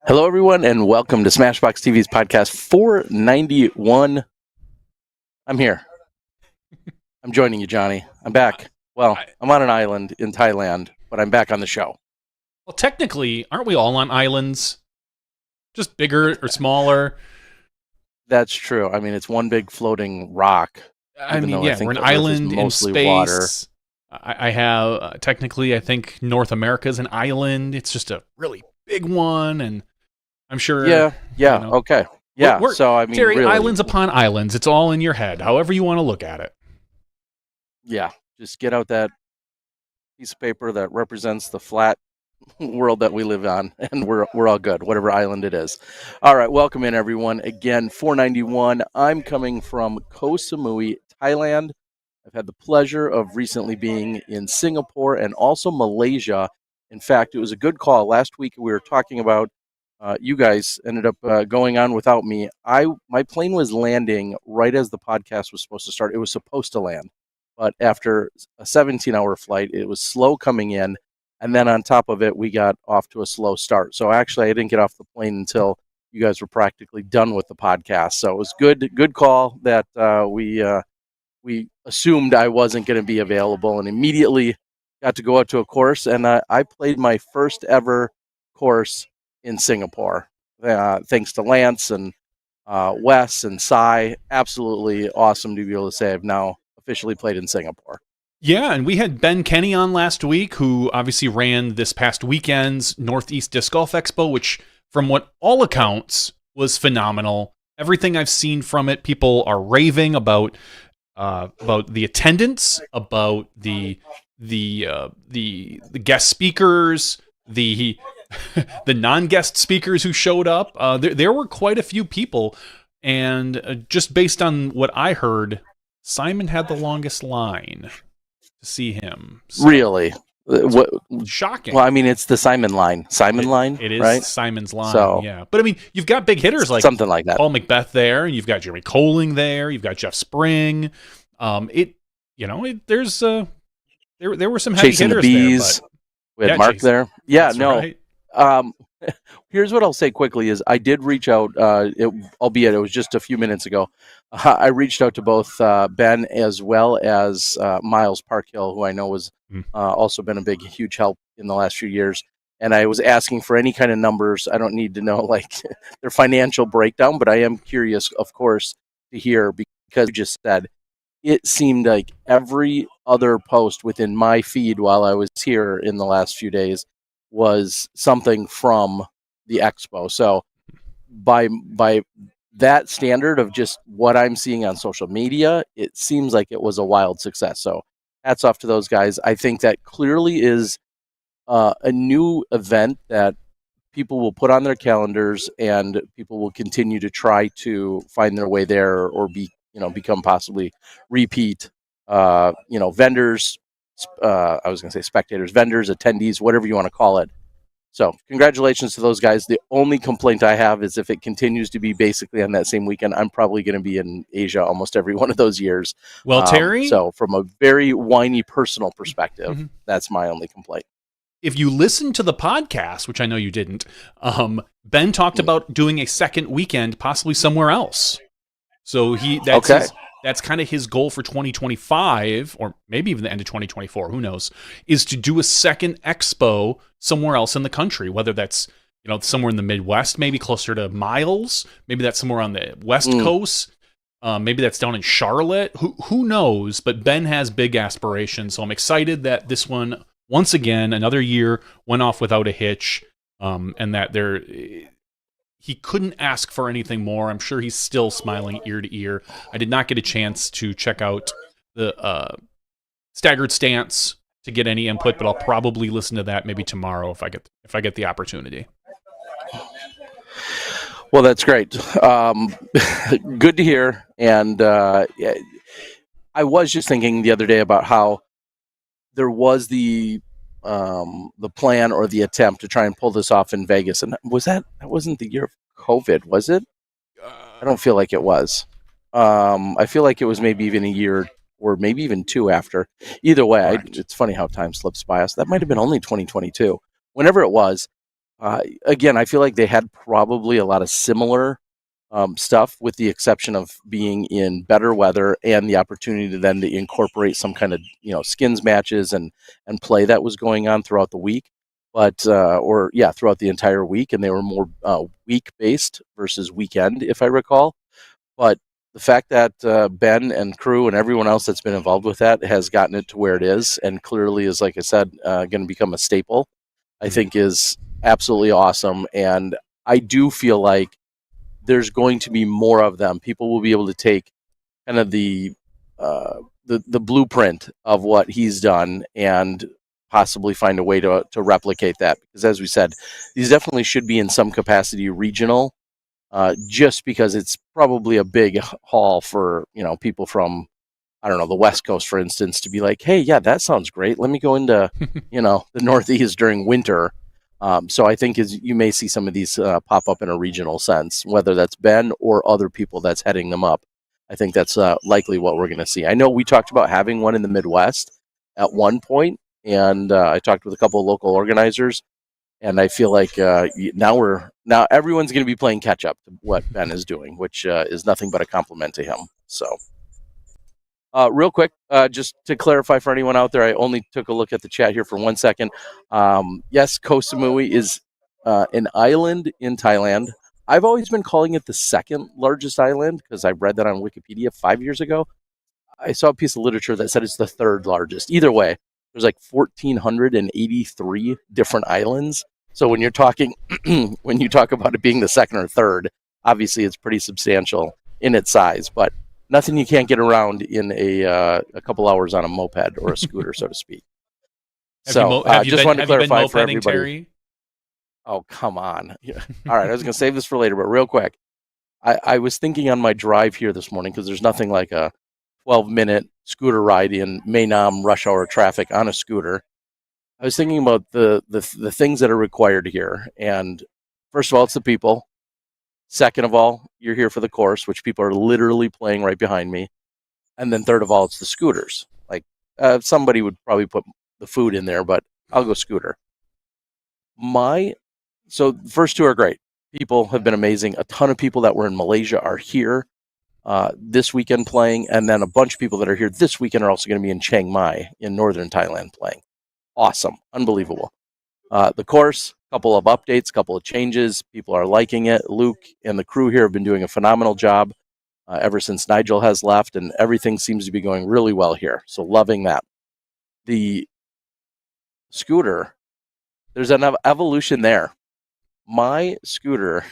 Hello, everyone, and welcome to Smashbox TV's podcast 491. I'm here. I'm joining you, Johnny. I'm back. Well, I'm on an island in Thailand, but I'm back on the show. Well, technically, aren't we all on islands? Just bigger or smaller? That's true. I mean, it's one big floating rock. I mean, yeah, we're an island in space. Water. I have, technically, I think North America is an island. It's just a really big one, and I'm sure... Yeah, okay. Yeah, so I mean, Terry, really, islands upon islands. It's all in your head, however you want to look at it. Yeah, just get out that piece of paper that represents the flat world that we live on, and we're all good, whatever island it is. All right, welcome in, everyone. Again, 491. I'm coming from Koh Samui, Thailand. I've had the pleasure of recently being in Singapore and also Malaysia. In fact, it was a good call. Last week we were talking about you guys ended up going on without me. My plane was landing right as the podcast was supposed to start. It was supposed to land, but after a 17-hour flight, it was slow coming in, and then on top of it, we got off to a slow start. So actually, I didn't get off the plane until you guys were practically done with the podcast. So it was good call that we assumed I wasn't going to be available, and immediately got to go out to a course, and I played my first ever course in Singapore, thanks to Lance and Wes and Cy. Absolutely awesome to be able to say I've now officially played in Singapore. Yeah, and we had Ben Kenny on last week, who obviously ran this past weekend's Northeast Disc Golf Expo, which, from what all accounts, was phenomenal. Everything I've seen from it, people are raving about the attendance, about the guest speakers, the non-guest speakers who showed up. There were quite a few people, and just based on what I heard, Simon had the longest line to see him. So, really? What? Shocking. Well, I mean, it's the Simon line. It is, right? Simon's line, so, yeah. But I mean, you've got big hitters like something like that. Paul McBeth there, and you've got Jeremy Colling there, you've got Jeff Spring. There were some heavy Chasing hitters the bees. There. We had Mark there. Yeah, That's no. Right. Here's what I'll say quickly is I did reach out, albeit it was just a few minutes ago. I reached out to both Ben as well as Miles Parkhill, who I know was also been a huge help in the last few years. And I was asking for any kind of numbers. I don't need to know like their financial breakdown, but I am curious, of course, to hear, because you just said it seemed like every other post within my feed while I was here in the last few days was something from the expo. So by that standard of just what I'm seeing on social media, it seems like it was a wild success. So hats off to those guys. I think that clearly is a new event that people will put on their calendars, and people will continue to try to find their way there or become possibly repeat, vendors. I was going to say spectators, vendors, attendees, whatever you want to call it. So congratulations to those guys. The only complaint I have is if it continues to be basically on that same weekend, I'm probably going to be in Asia almost every one of those years. Well, Terry? So from a very whiny personal perspective, that's my only complaint. If you listen to the podcast, which I know you didn't, Ben talked about doing a second weekend possibly somewhere else. So that's kind of his goal for 2025, or maybe even the end of 2024, who knows, is to do a second expo somewhere else in the country, whether that's somewhere in the Midwest, maybe closer to Miles, maybe that's somewhere on the West Coast, maybe that's down in Charlotte, who knows, but Ben has big aspirations, so I'm excited that this one, once again, another year, went off without a hitch, and that he couldn't ask for anything more. I'm sure he's still smiling ear to ear. I did not get a chance to check out the staggered stance to get any input, but I'll probably listen to that maybe tomorrow if I get the opportunity. Well, that's great. Good to hear. And I was just thinking the other day about how there was the plan or the attempt to try and pull this off in Vegas, and that wasn't the year of COVID, was it? I don't feel like it was. I feel like it was maybe even a year or maybe even two after. Either way, it's funny how time slips by us. That might have been only 2022. Whenever it was, Again, I feel like they had probably a lot of similar stuff, with the exception of being in better weather and the opportunity to then to incorporate some kind of skins matches and play that was going on throughout the week, but or yeah, throughout the entire week, and they were more week based versus weekend, if I recall. But the fact that Ben and crew and everyone else that's been involved with that has gotten it to where it is, and clearly is, like I said, going to become a staple, I think is absolutely awesome. And I do feel like there's going to be more of them. People will be able to take kind of the blueprint of what he's done and possibly find a way to replicate that. Because as we said, these definitely should be in some capacity regional, just because it's probably a big haul for people from, I don't know, the West Coast, for instance, to be like, hey, yeah, that sounds great. Let me go into, the Northeast during winter. So I think you may see some of these pop up in a regional sense, whether that's Ben or other people that's heading them up. I think that's likely what we're going to see. I know we talked about having one in the Midwest at one point, and I talked with a couple of local organizers, and I feel like now everyone's going to be playing catch up to what Ben is doing, which is nothing but a compliment to him. So. Real quick, just to clarify for anyone out there, I only took a look at the chat here for 1 second. Yes, Koh Samui is an island in Thailand. I've always been calling it the second largest island because I read that on Wikipedia 5 years ago. I saw a piece of literature that said it's the third largest. Either way, there's like 1,483 different islands. So when you're talking, when you talk about it being the second or third, obviously it's pretty substantial in its size, but nothing you can't get around in a couple hours on a moped or a scooter, so to speak. Just wanted to clarify for everybody. Terry? Oh, come on. Yeah. All right, I was going to save this for later, but real quick. I was thinking on my drive here this morning, because there's nothing like a 12-minute scooter ride in Maynam rush hour traffic on a scooter. I was thinking about the things that are required here. And first of all, it's the people. Second of all, you're here for the course, which people are literally playing right behind me. And then third of all, it's the scooters. Like somebody would probably put the food in there, but I'll go scooter. So the first two are great. People have been amazing. A ton of people that were in Malaysia are here this weekend playing. And then a bunch of people that are here this weekend are also going to be in Chiang Mai in northern Thailand playing. Awesome. Unbelievable. The course, couple of updates, couple of changes. People are liking it. Luke and the crew here have been doing a phenomenal job ever since Nigel has left, and everything seems to be going really well here. So loving that. The scooter, there's an evolution there. My scooter,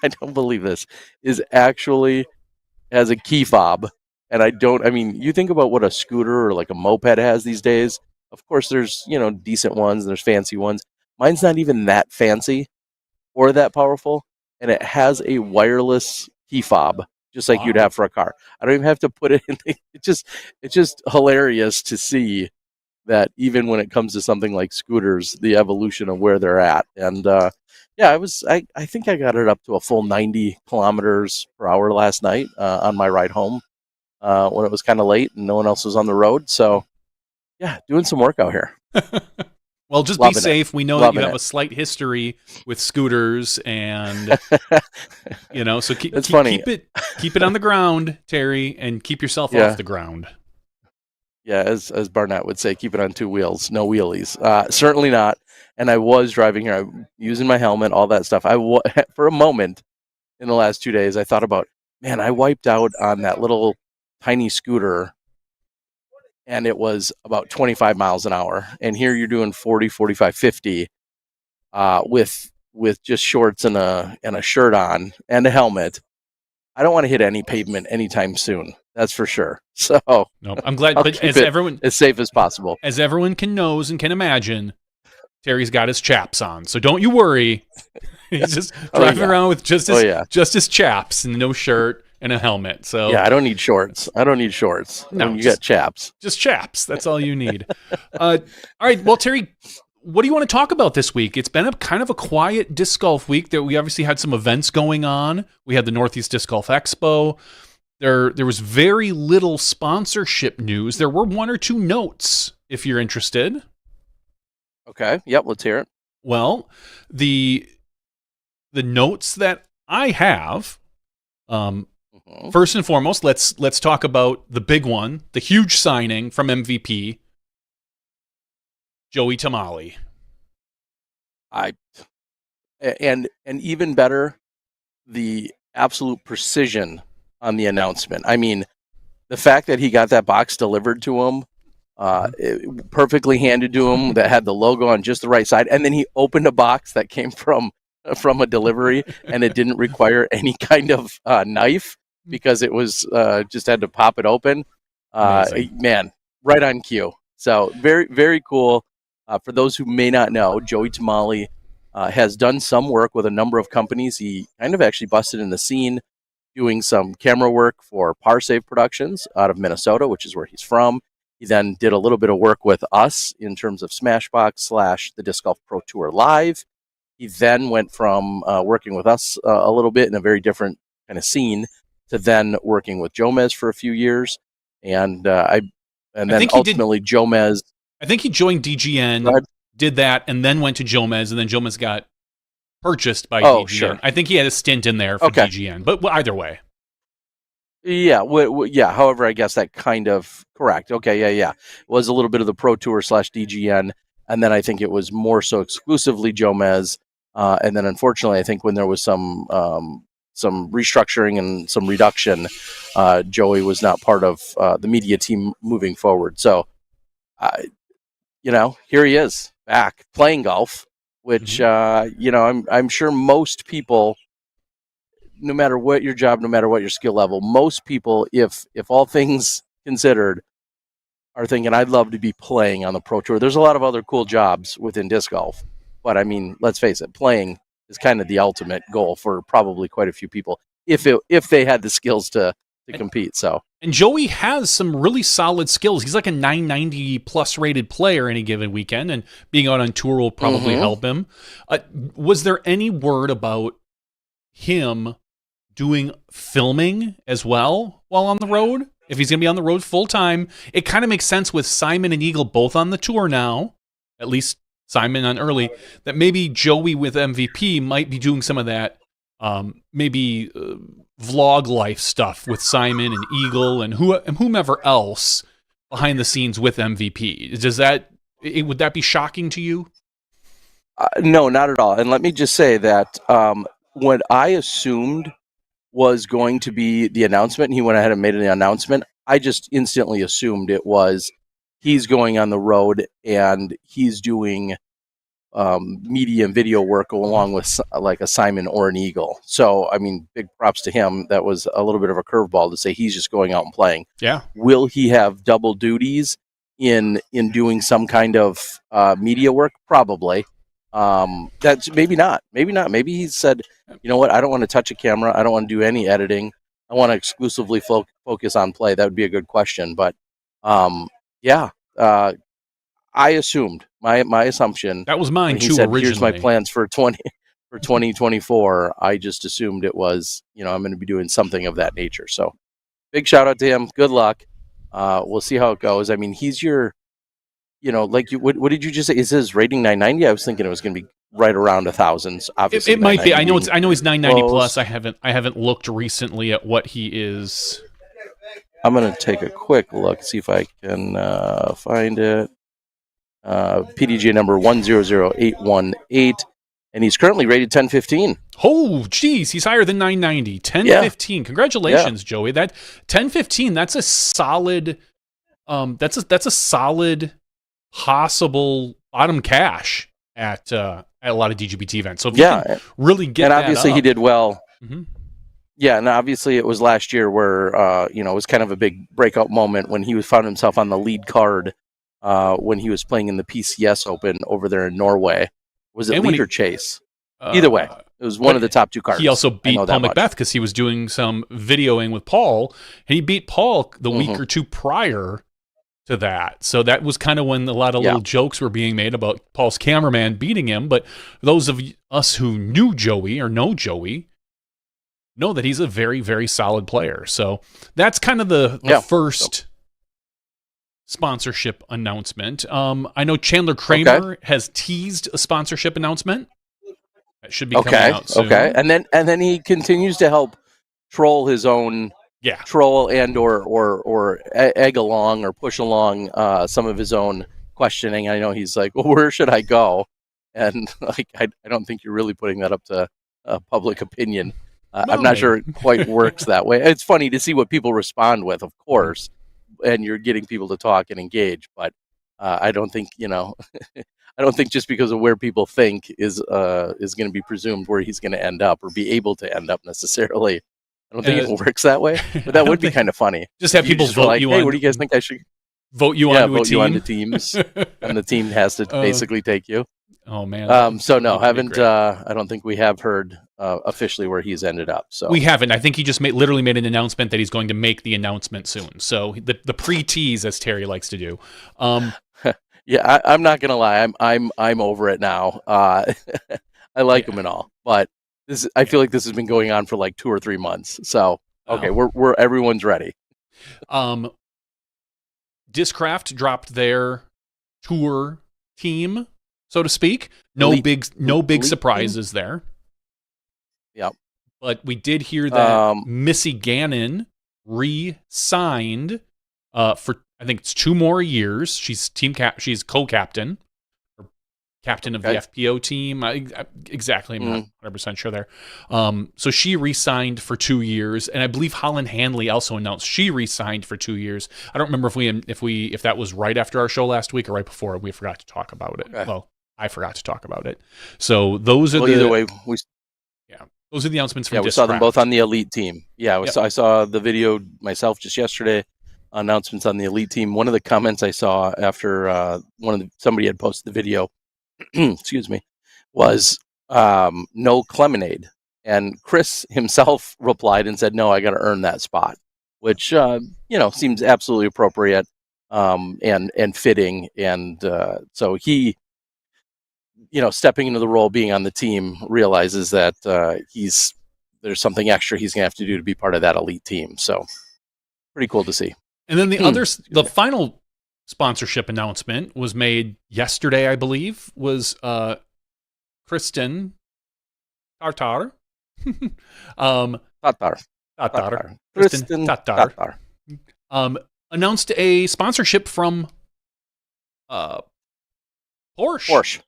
I don't believe this, is actually has a key fob. And you think about what a scooter or like a moped has these days. Of course, there's, decent ones and there's fancy ones. Mine's not even that fancy or that powerful, and it has a wireless key fob, just like you'd have for a car. I don't even have to put it in. It's just hilarious to see that even when it comes to something like scooters, the evolution of where they're at. And I think I got it up to a full 90 kilometers per hour last night on my ride home when it was kind of late and no one else was on the road. So yeah, doing some work out here. Well, just be safe. We know that you have a slight history with scooters, and so keep it on the ground, Terry, and keep yourself off the ground. Yeah, as Barnett would say, keep it on two wheels, no wheelies. Certainly not. And I was driving here, using my helmet, all that stuff. For a moment in the last 2 days, I thought about, man, I wiped out on that little tiny scooter, and it was about 25 miles an hour. And here you're doing 40, 45, 50 with just shorts and a shirt on and a helmet. I don't want to hit any pavement anytime soon. That's for sure. So no, I'm glad. But as safe as possible, as everyone knows and can imagine, Terry's got his chaps on. So don't you worry. He's just driving around with just his chaps and no shirt and a helmet. So yeah, I don't need shorts. No, you got chaps. Just chaps. That's all you need. All right. Well, Terry, what do you want to talk about this week? It's been a kind of a quiet disc golf week. That we obviously had some events going on. We had the Northeast Disc Golf Expo. There was very little sponsorship news. There were one or two notes, if you're interested. Okay. Yep. Let's hear it. Well, the notes that I have, first and foremost, let's talk about the big one, the huge signing from MVP, Joey Tamale. And even better, the absolute precision on the announcement. I mean, the fact that he got that box delivered to him, perfectly handed to him, that had the logo on just the right side, and then he opened a box that came from a delivery, and it didn't require any kind of knife because it was just had to pop it open. Man, right on cue. So very, very cool. For those who may not know, Joey Tamale has done some work with a number of companies. He kind of actually busted in the scene doing some camera work for Parsave Productions out of Minnesota, which is where he's from. He then did a little bit of work with us in terms of Smashbox / the Disc Golf Pro Tour Live. He then went from working with us a little bit in a very different kind of scene to then working with Jomez for a few years. And then ultimately Jomez. I think he joined DGN, did that, and then went to Jomez, and then Jomez got purchased by DGN. Sure. I think he had a stint in there for DGN, but either way. Yeah, yeah. However, I guess that kind of correct. Okay, yeah. It was a little bit of the Pro Tour / DGN, and then I think it was more so exclusively Jomez. And then, unfortunately, I think when there was some restructuring and some reduction, Joey was not part of the media team moving forward. So, here he is back playing golf, which I'm sure most people, no matter what your job, no matter what your skill level, most people, if all things considered, are thinking, I'd love to be playing on the Pro Tour. There's a lot of other cool jobs within disc golf, but I mean, let's face it, playing is kind of the ultimate goal for probably quite a few people if they had the skills to compete. So, and Joey has some really solid skills. He's like a 990 plus rated player any given weekend, and being out on tour will probably help him. Was there any word about him doing filming as well while on the road? If he's going to be on the road full time, it kind of makes sense with Simon and Eagle both on the tour now, at least Simon on early, that maybe Joey with MVP might be doing some of that, maybe vlog life stuff with Simon and Eagle and whomever else behind the scenes with MVP. Would that be shocking to you? No, not at all. And let me just say that what I assumed was going to be the announcement, and he went ahead and made the announcement, I just instantly assumed it was he's going on the road and he's doing media and video work along with like a Simon or an Eagle. So, I mean, big props to him. That was a little bit of a curveball to say he's just going out and playing. Yeah. Will he have double duties in doing some kind of media work? Probably. That's maybe not. Maybe he said, you know what? I don't want to touch a camera. I don't want to do any editing. I want to exclusively focus on play. That would be a good question. But I assumed my assumption. That was mine too. He said, originally, here's my plans for 2024. I just assumed it was, I'm going to be doing something of that nature. So, big shout out to him. Good luck. We'll see how it goes. I mean, he's your, what did you just say? Is his rating 990? I was thinking it was going to be right around 1,000. Obviously, it might be. I know he's 990 plus. I haven't looked recently at what he is. I'm going to take a quick look, see if I can find it. PDGA number 100818, and he's currently rated 1015. Oh, geez, he's higher than 990. 1015. Congratulations, Joey. That 1015. That's a solid. That's a solid possible bottom cash at a lot of DGBT events. So if you can really get, and obviously he did well. Mm-hmm. Yeah, and obviously it was last year where it was kind of a big breakout moment when he found himself on the lead card. When he was playing in the PCS Open over there in Norway. Was it lead or chase? Either way, it was one of the top two cards. He also beat Paul McBeth because he was doing some videoing with Paul, and he beat Paul the week or two prior to that. So that was kind of when a lot of little jokes were being made about Paul's cameraman beating him. But those of us who knew Joey or know Joey know that he's a very, very solid player. So that's kind of the first sponsorship announcement. I know Chandler Kramer has teased a sponsorship announcement that should be coming out soon. Okay, and then he continues to help troll his own troll and or egg along or push along some of his own questioning. I know he's like, well, where should I go? And like, I don't think you're really putting that up to public opinion. I'm not sure it quite works that way. It's funny to see what people respond with, of course, and you're getting people to talk and engage. But I don't think, I don't think just because of where people think is going to be presumed where he's going to end up or be able to end up necessarily. I don't think it works that way, but that would be kind of funny. Just have people vote like, you hey, on. what do you guys think I should vote you on? Vote you on the teams, and the team has to basically take you. Oh man. So no, haven't. I don't think we have heard officially where he's ended up. So we haven't. I think he just literally made an announcement that he's going to make the announcement soon. So the pre-tease, as Terry likes to do. Yeah, I'm not gonna lie. I'm over it now. I like him and all, but I feel like this has been going on for like 2 or 3 months. So okay, we're everyone's ready. Discraft dropped their tour team, so to speak. No big surprises there. Yep. But we did hear that Missy Gannon re-signed for, I think it's 2 more years. She's she's co-captain or captain of the FPO team. Exactly, I'm not 100% sure there. So she re-signed for 2 years, and I believe Holland Hanley also announced she re-signed for 2 years. I don't remember if that was right after our show last week or right before. We forgot to talk about it. Okay. Well, I forgot to talk about it. So those are either way, those are the announcements from we saw them both on the elite team. Yeah, I saw the video myself just yesterday. Announcements on the elite team. One of the comments I saw after somebody had posted the video, excuse me, was no Clemonade, and Chris himself replied and said, "No, I got to earn that spot," which seems absolutely appropriate and fitting, and so he, stepping into the role, being on the team, realizes that there's something extra he's gonna have to do to be part of that elite team. So pretty cool to see. And then the final sponsorship announcement was made yesterday, I believe, was Kristen Tartar. Tatar. Kristen Tatar. Announced a sponsorship from Porsche.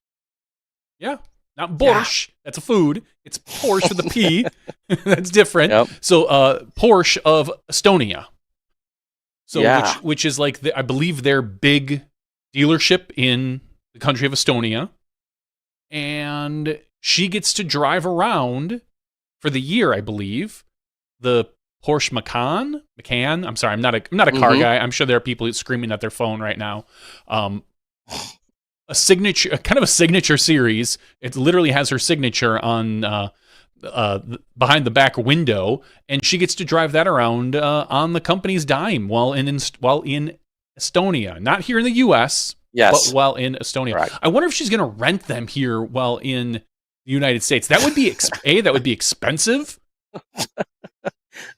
Yeah. Not Borscht. Yeah. That's a food. It's Porsche with a P. That's different. Yep. So Porsche of Estonia. So which is like I believe their big dealership in the country of Estonia, and she gets to drive around for the year, I believe, the Porsche Macan. I'm sorry, I'm not a car guy. I'm sure there are people screaming at their phone right now. A signature series. It literally has her signature on behind the back window, and she gets to drive that around on the company's dime while in Estonia, not here in the U.S. Yes, but while in Estonia. Right. I wonder if she's going to rent them here while in the United States. That would be that would be expensive.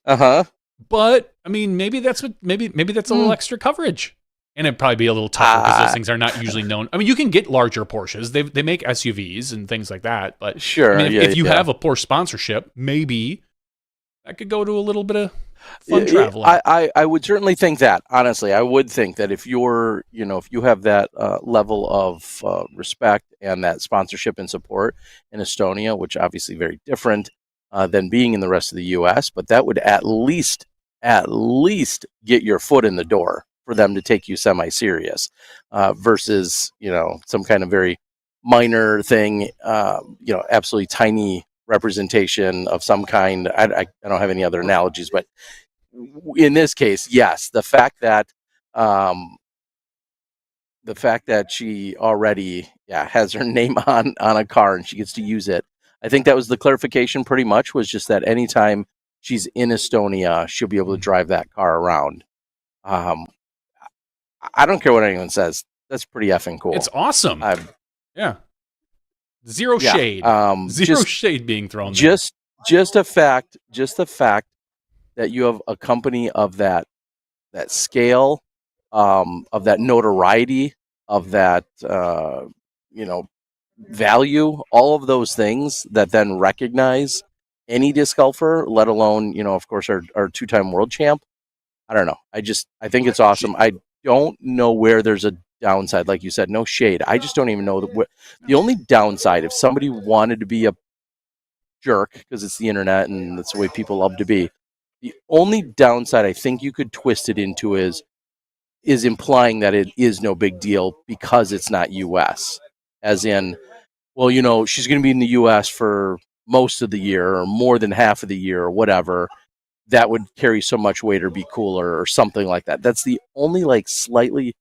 But I mean, maybe that's a little extra coverage. And it'd probably be a little tougher because those things are not usually known. I mean, you can get larger Porsches. They make SUVs and things like that. But sure, I mean, if you have a Porsche sponsorship, maybe that could go to a little bit of fun traveling. I would certainly think that. Honestly, I would think that if you're, if you have that level of respect and that sponsorship and support in Estonia, which obviously very different than being in the rest of the U.S., but that would at least get your foot in the door for them to take you semi-serious versus, some kind of very minor thing, absolutely tiny representation of some kind. I don't have any other analogies, but in this case, yes, the fact that she already has her name on a car and she gets to use it. I think that was the clarification pretty much, was just that anytime she's in Estonia, she'll be able to drive that car around. I don't care what anyone says. That's pretty effing cool. It's awesome. Zero shade. Zero shade being thrown there. Just the fact that you have a company of that scale of that notoriety, of that value, all of those things that then recognize any disc golfer, let alone of course our two-time world champ. I don't know. I think it's awesome. I don't know where there's a downside, like you said, no shade. I just don't even know the only downside, if somebody wanted to be a jerk, because it's the internet and that's the way people love to be. The only downside I think you could twist it into is implying that it is no big deal because it's not U.S. As in, well, she's going to be in the U.S. for most of the year or more than half of the year or whatever. That would carry so much weight or be cooler or something like that. That's the only slightly,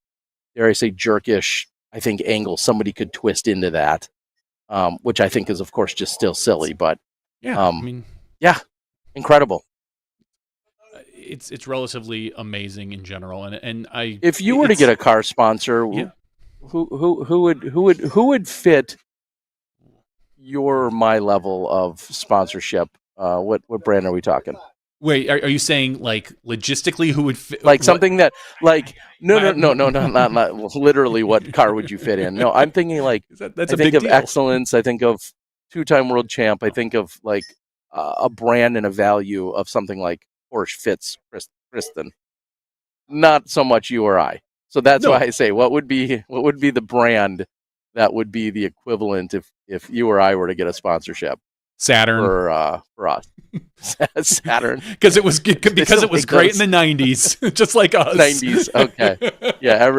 dare I say, jerkish, I think, angle somebody could twist into that, which I think is, of course, just still silly. But yeah, yeah, incredible. It's relatively amazing in general, and if you were to get a car sponsor, yeah. who would fit your or my level of sponsorship? What brand are we talking? Wait, are you saying logistically who would fit? Something that no, not literally. What car would you fit in? No, I'm thinking that's I a think big of deal. excellence. I think of two-time world champ. I think of a brand and a value of something like Porsche fits Kristen. Not so much you or I. So that's why I say what would be the brand that would be the equivalent if you or I were to get a sponsorship? Saturn for us. Saturn, because it was great in the 90s, just like us. 90s, okay, yeah,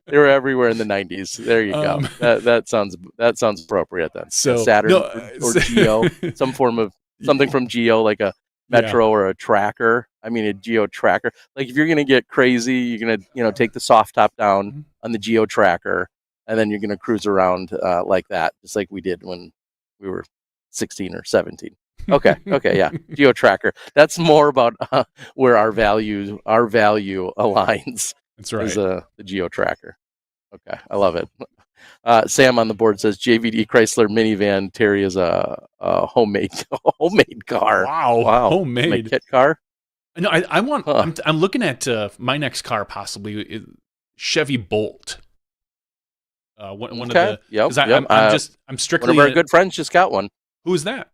they were everywhere in the 90s. There you go. That sounds appropriate then. So Saturn or Geo, some form of something from Geo, like a Metro or a Tracker. I mean, a Geo Tracker. Like if you're gonna get crazy, you're gonna take the soft top down on the Geo Tracker, and then you're gonna cruise around like that, just like we did when we were 16 or 17. Okay, yeah. Geo Tracker. That's more about where our value aligns. That's right. Is the Geo Tracker. Okay, I love it. Sam on the board says JVD Chrysler minivan. Terry is a homemade car. Wow, homemade. My kit car. No, I want. I'm looking at my next car, possibly Chevy Bolt. One of the. Yep. I'm strictly. One of our good friends just got one. Who is that?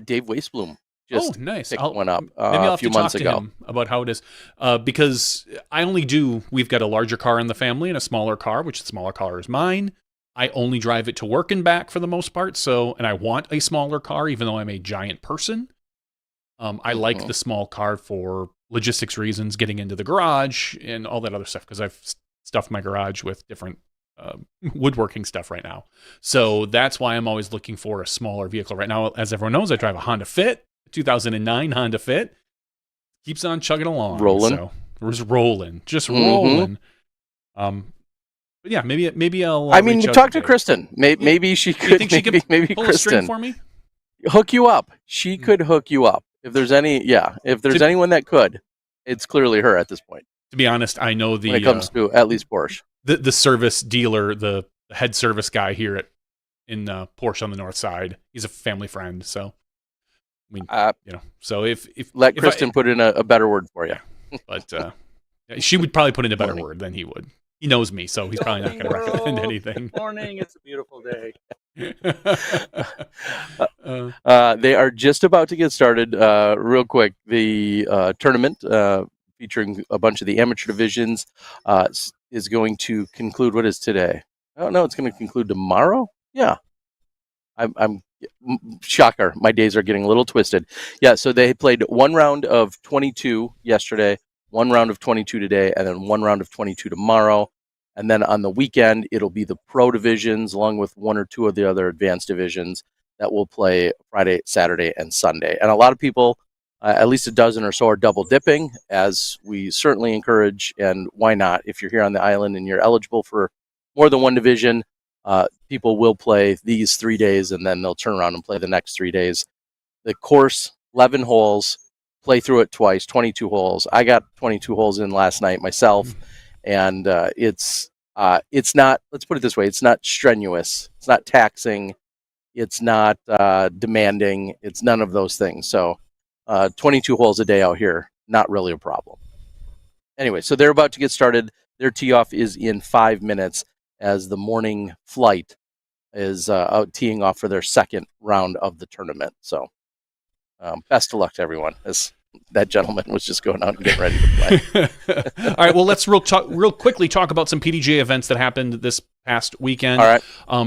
Dave Weisblum. Nice. Picked one up maybe I'll have a few to months talk ago to him about how it is, because we've got a larger car in the family and a smaller car, which the smaller car is mine. I only drive it to work and back for the most part. And I want a smaller car, even though I'm a giant person. I like the small car for logistics reasons, getting into the garage and all that other stuff, because I've stuffed my garage with different woodworking stuff right now. So that's why I'm always looking for a smaller vehicle. Right now, as everyone knows, I drive a Honda Fit, 2009 Honda Fit. Keeps on chugging along. Rolling. So we're just rolling. But yeah, maybe I'll. I mean, talk to Kristen. Maybe she could. You think she could maybe pull Kristen a string for me? Hook you up. She could hook you up. If there's anyone that could, it's clearly her at this point. To be honest, I know when it comes to at least Porsche. The service dealer, the head service guy here in Porsche on the north side. He's a family friend, so I mean, So if let Kristen put in a better word for you, but she would probably put in a better word than he would. He knows me, so he's probably not going to recommend anything. Good morning, it's a beautiful day. They are just about to get started. Real quick, the tournament featuring a bunch of the amateur divisions is going to conclude. What is today? Oh no, it's going to conclude tomorrow. Yeah, I'm shocker. My days are getting a little twisted. Yeah, so they played one round of 22 yesterday, one round of 22 today, and then one round of 22 tomorrow. And then on the weekend, it'll be the pro divisions along with one or two of the other advanced divisions that will play Friday, Saturday, and Sunday. And a lot of people, at least a dozen or so, are double dipping, as we certainly encourage. And why not? If you're here on the island and you're eligible for more than one division, people will play these 3 days, and then they'll turn around and play the next 3 days. The course, 11 holes, play through it twice, 22 holes. I got 22 holes in last night myself. And it's not, let's put it this way, it's not strenuous, it's not taxing, it's not demanding, it's none of those things. So 22 holes a day out here, not really a problem. Anyway, so they're about to get started. Their tee off is in 5 minutes as the morning flight is out teeing off for their second round of the tournament. So best of luck to everyone, as that gentleman was just going out and getting ready to play. All right, well, let's real quickly talk about some PDGA events that happened this past weekend. All right.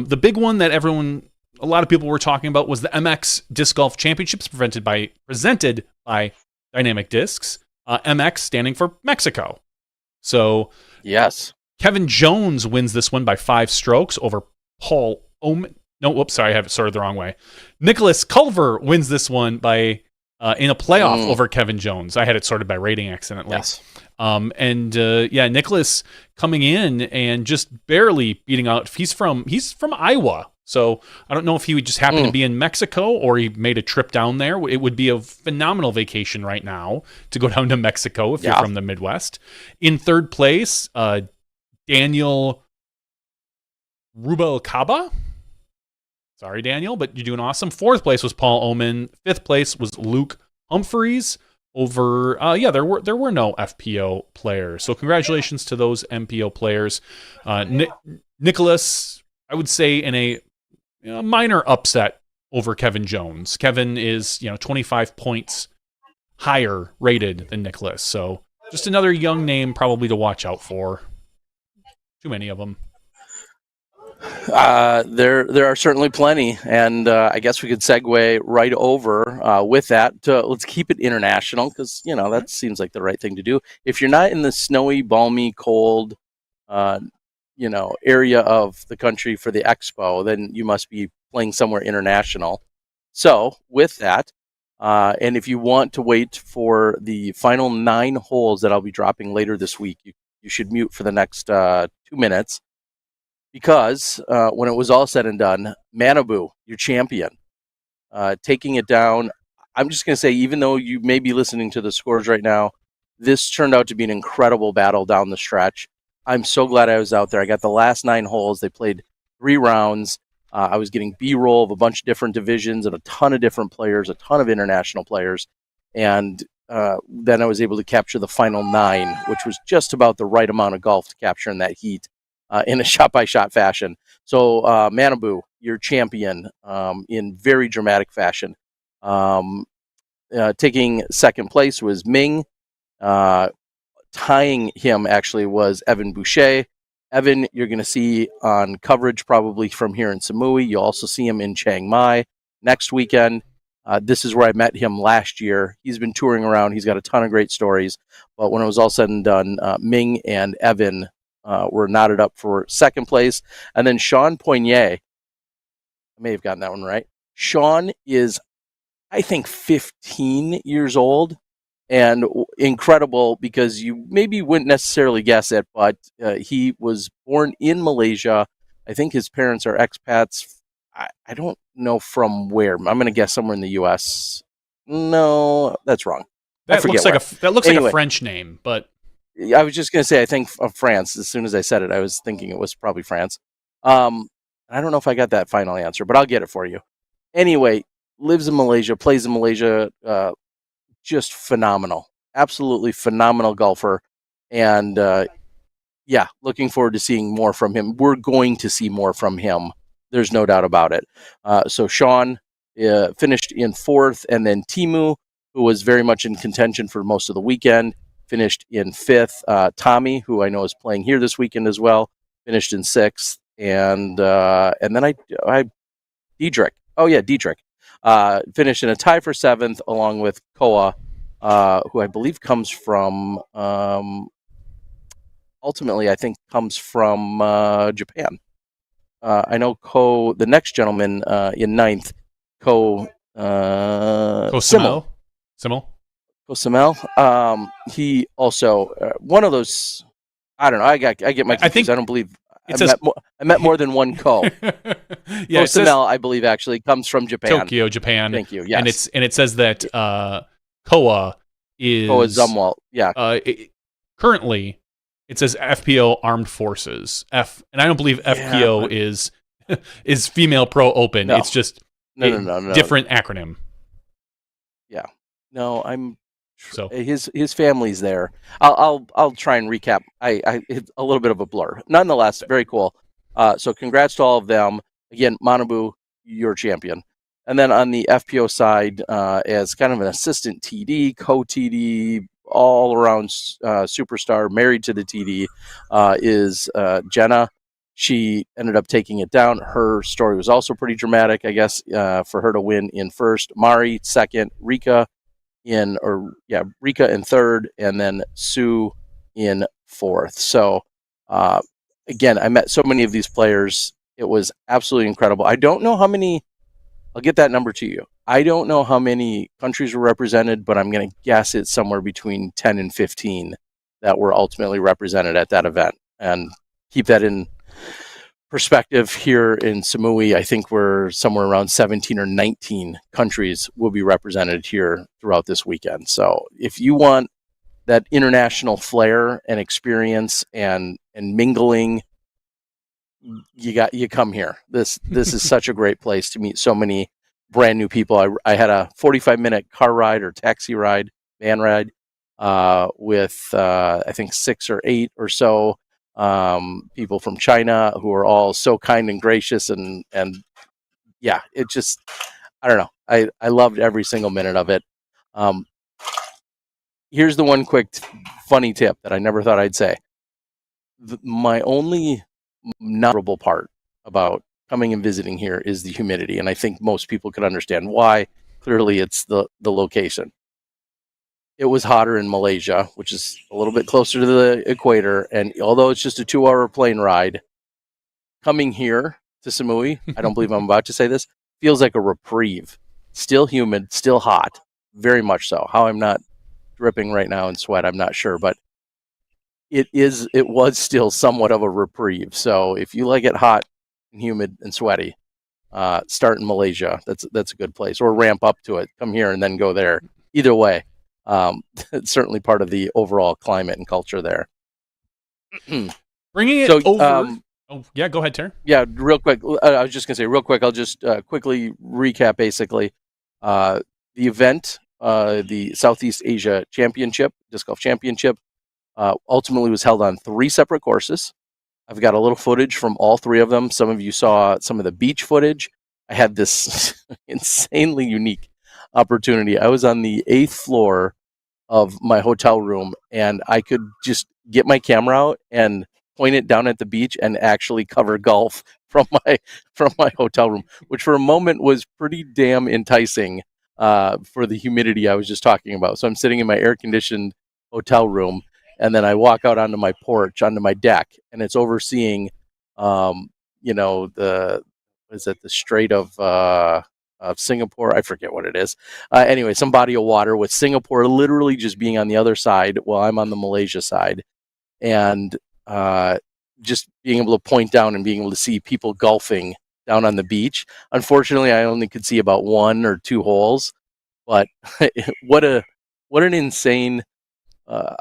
The big one that a lot of people were talking about was the MX Disc Golf Championships presented by Dynamic Discs. MX standing for Mexico. So yes, Kevin Jones wins this one by 5 strokes over Paul Oman. No, whoops, sorry, I have it sorted the wrong way. Nicholas Culver wins this one by in a playoff over Kevin Jones. I had it sorted by rating accidentally. Yes. Nicholas coming in and just barely beating out. He's from Iowa. So I don't know if he would just happen to be in Mexico or he made a trip down there. It would be a phenomenal vacation right now to go down to Mexico if you're from the Midwest. In third place, Daniel Rubalcaba. Sorry, Daniel, but you're doing awesome. Fourth place was Paul Oman. Fifth place was Luke Humphreys. Over, there were no FPO players. So congratulations to those MPO players. Nicholas, I would say in a minor upset over Kevin Jones. Kevin is 25 points higher rated than Nicholas. So just another young name probably to watch out for. Too many of them. There are certainly plenty, and I guess we could segue right over with that. Let's keep it international because that seems like the right thing to do. If you're not in the snowy, balmy, cold, area of the country for the expo, then you must be playing somewhere international. So with that, and if you want to wait for the final 9 holes that I'll be dropping later this week, you should mute for the next 2 minutes. Because when it was all said and done, Manabu, your champion, taking it down. I'm just going to say, even though you may be listening to the scores right now, this turned out to be an incredible battle down the stretch. I'm so glad I was out there. I got the last 9 holes. They played 3 rounds. I was getting B-roll of a bunch of different divisions and a ton of different players, a ton of international players. And then I was able to capture the final 9, which was just about the right amount of golf to capture in that heat. In a shot-by-shot fashion. So, Manabu, your champion, in very dramatic fashion. Taking second place was Ming. Tying him, actually, was Evan Boucher. Evan, you're going to see on coverage probably from here in Samui. You'll also see him in Chiang Mai next weekend. This is where I met him last year. He's been touring around. He's got a ton of great stories. But when it was all said and done, Ming and Evan were knotted up for second place. And then Sean Poignet, I may have gotten that one right. Sean is, I think, 15 years old and incredible because you maybe wouldn't necessarily guess it, but he was born in Malaysia. I think his parents are expats. I don't know from where. I'm going to guess somewhere in the U.S. No, that's wrong. That looks like a French name, but I was just going to say, I think of France. As soon as I said it, I was thinking it was probably France. I don't know if I got that final answer, but I'll get it for you. Anyway, lives in Malaysia, plays in Malaysia, just phenomenal. Absolutely phenomenal golfer. And, looking forward to seeing more from him. We're going to see more from him. There's no doubt about it. So Sean finished in 4th, and then Timu, who was very much in contention for most of the weekend, finished in 5th. Tommy, who I know is playing here this weekend as well, finished in 6th. And then Diedrich. Oh, yeah, Diedrich. Finished in a tie for 7th, along with Koa, who I believe comes from, ultimately, I think comes from Japan. I know the next gentleman in 9th, Koh Samui. Koh he also one of those. I don't know. I get my confused. I don't believe I met more than one Koh. Yeah, Samui, I believe, actually comes from Japan. Tokyo, Japan. Thank you. Yes, and it says that Koa is Zumwalt. Yeah. Currently, it says FPO Armed Forces. And I don't believe FPO is Female Pro Open. No. It's just no. different acronym. Yeah. No, I'm So his family's there. I'll try and recap. It's a little bit of a blur. Nonetheless, very cool. So congrats to all of them. Again, Manabu, you're champion. And then on the FPO side, as kind of an assistant TD, co-TD, all around superstar, married to the TD, is Jenna. She ended up taking it down. Her story was also pretty dramatic, I guess, for her to win in first. Mari second, Rika in third, and then Sue in fourth. So again, I met so many of these players. It was absolutely incredible. I don't know how many. I'll get that number to you. I don't know how many countries were represented, but I'm going to guess it's somewhere between 10 and 15 that were ultimately represented at that event. And keep that in perspective, here in Samui, I think we're somewhere around 17 or 19 countries will be represented here throughout this weekend. So if you want that international flair and experience and mingling, you come here. This is such a great place to meet so many brand new people. I had a 45-minute car ride or taxi ride, van ride, with I think 6 or 8 or so people from China who are all so kind and gracious, and yeah, it just, I don't know. I loved every single minute of it. Here's the one quick funny tip that I never thought I'd say. My only memorable part about coming and visiting here is the humidity, and I think most people could understand why. Clearly, it's the location. It was hotter in Malaysia, which is a little bit closer to the equator, and although it's just a 2-hour plane ride, coming here to Samui, I don't believe I'm about to say this, feels like a reprieve. Still humid, still hot, very much so. How I'm not dripping right now in sweat, I'm not sure, but it was still somewhat of a reprieve. So if you like it hot and humid and sweaty, start in Malaysia. That's a good place. Or ramp up to it. Come here and then go there. Either way, it's certainly part of the overall climate and culture there. Bringing it over. Oh yeah, go ahead, Terry. Yeah, real quick. I was just gonna say real quick. I'll just quickly recap. Basically, the event, the Southeast Asia Championship, Disc Golf Championship, ultimately was held on 3 separate courses. I've got a little footage from all 3 of them. Some of you saw some of the beach footage. I had this insanely unique opportunity. I was on the 8th floor of my hotel room, and I could just get my camera out and point it down at the beach and actually cover golf from my hotel room, which for a moment was pretty damn enticing for the humidity I was just talking about. So I'm sitting in my air-conditioned hotel room, and then I walk out onto my porch, onto my deck, and it's overseeing, the Strait of Singapore. I forget what it is. Anyway, some body of water with Singapore literally just being on the other side while I'm on the Malaysia side, and just being able to point down and being able to see people golfing down on the beach. Unfortunately, I only could see about 1 or 2 holes, but what an insane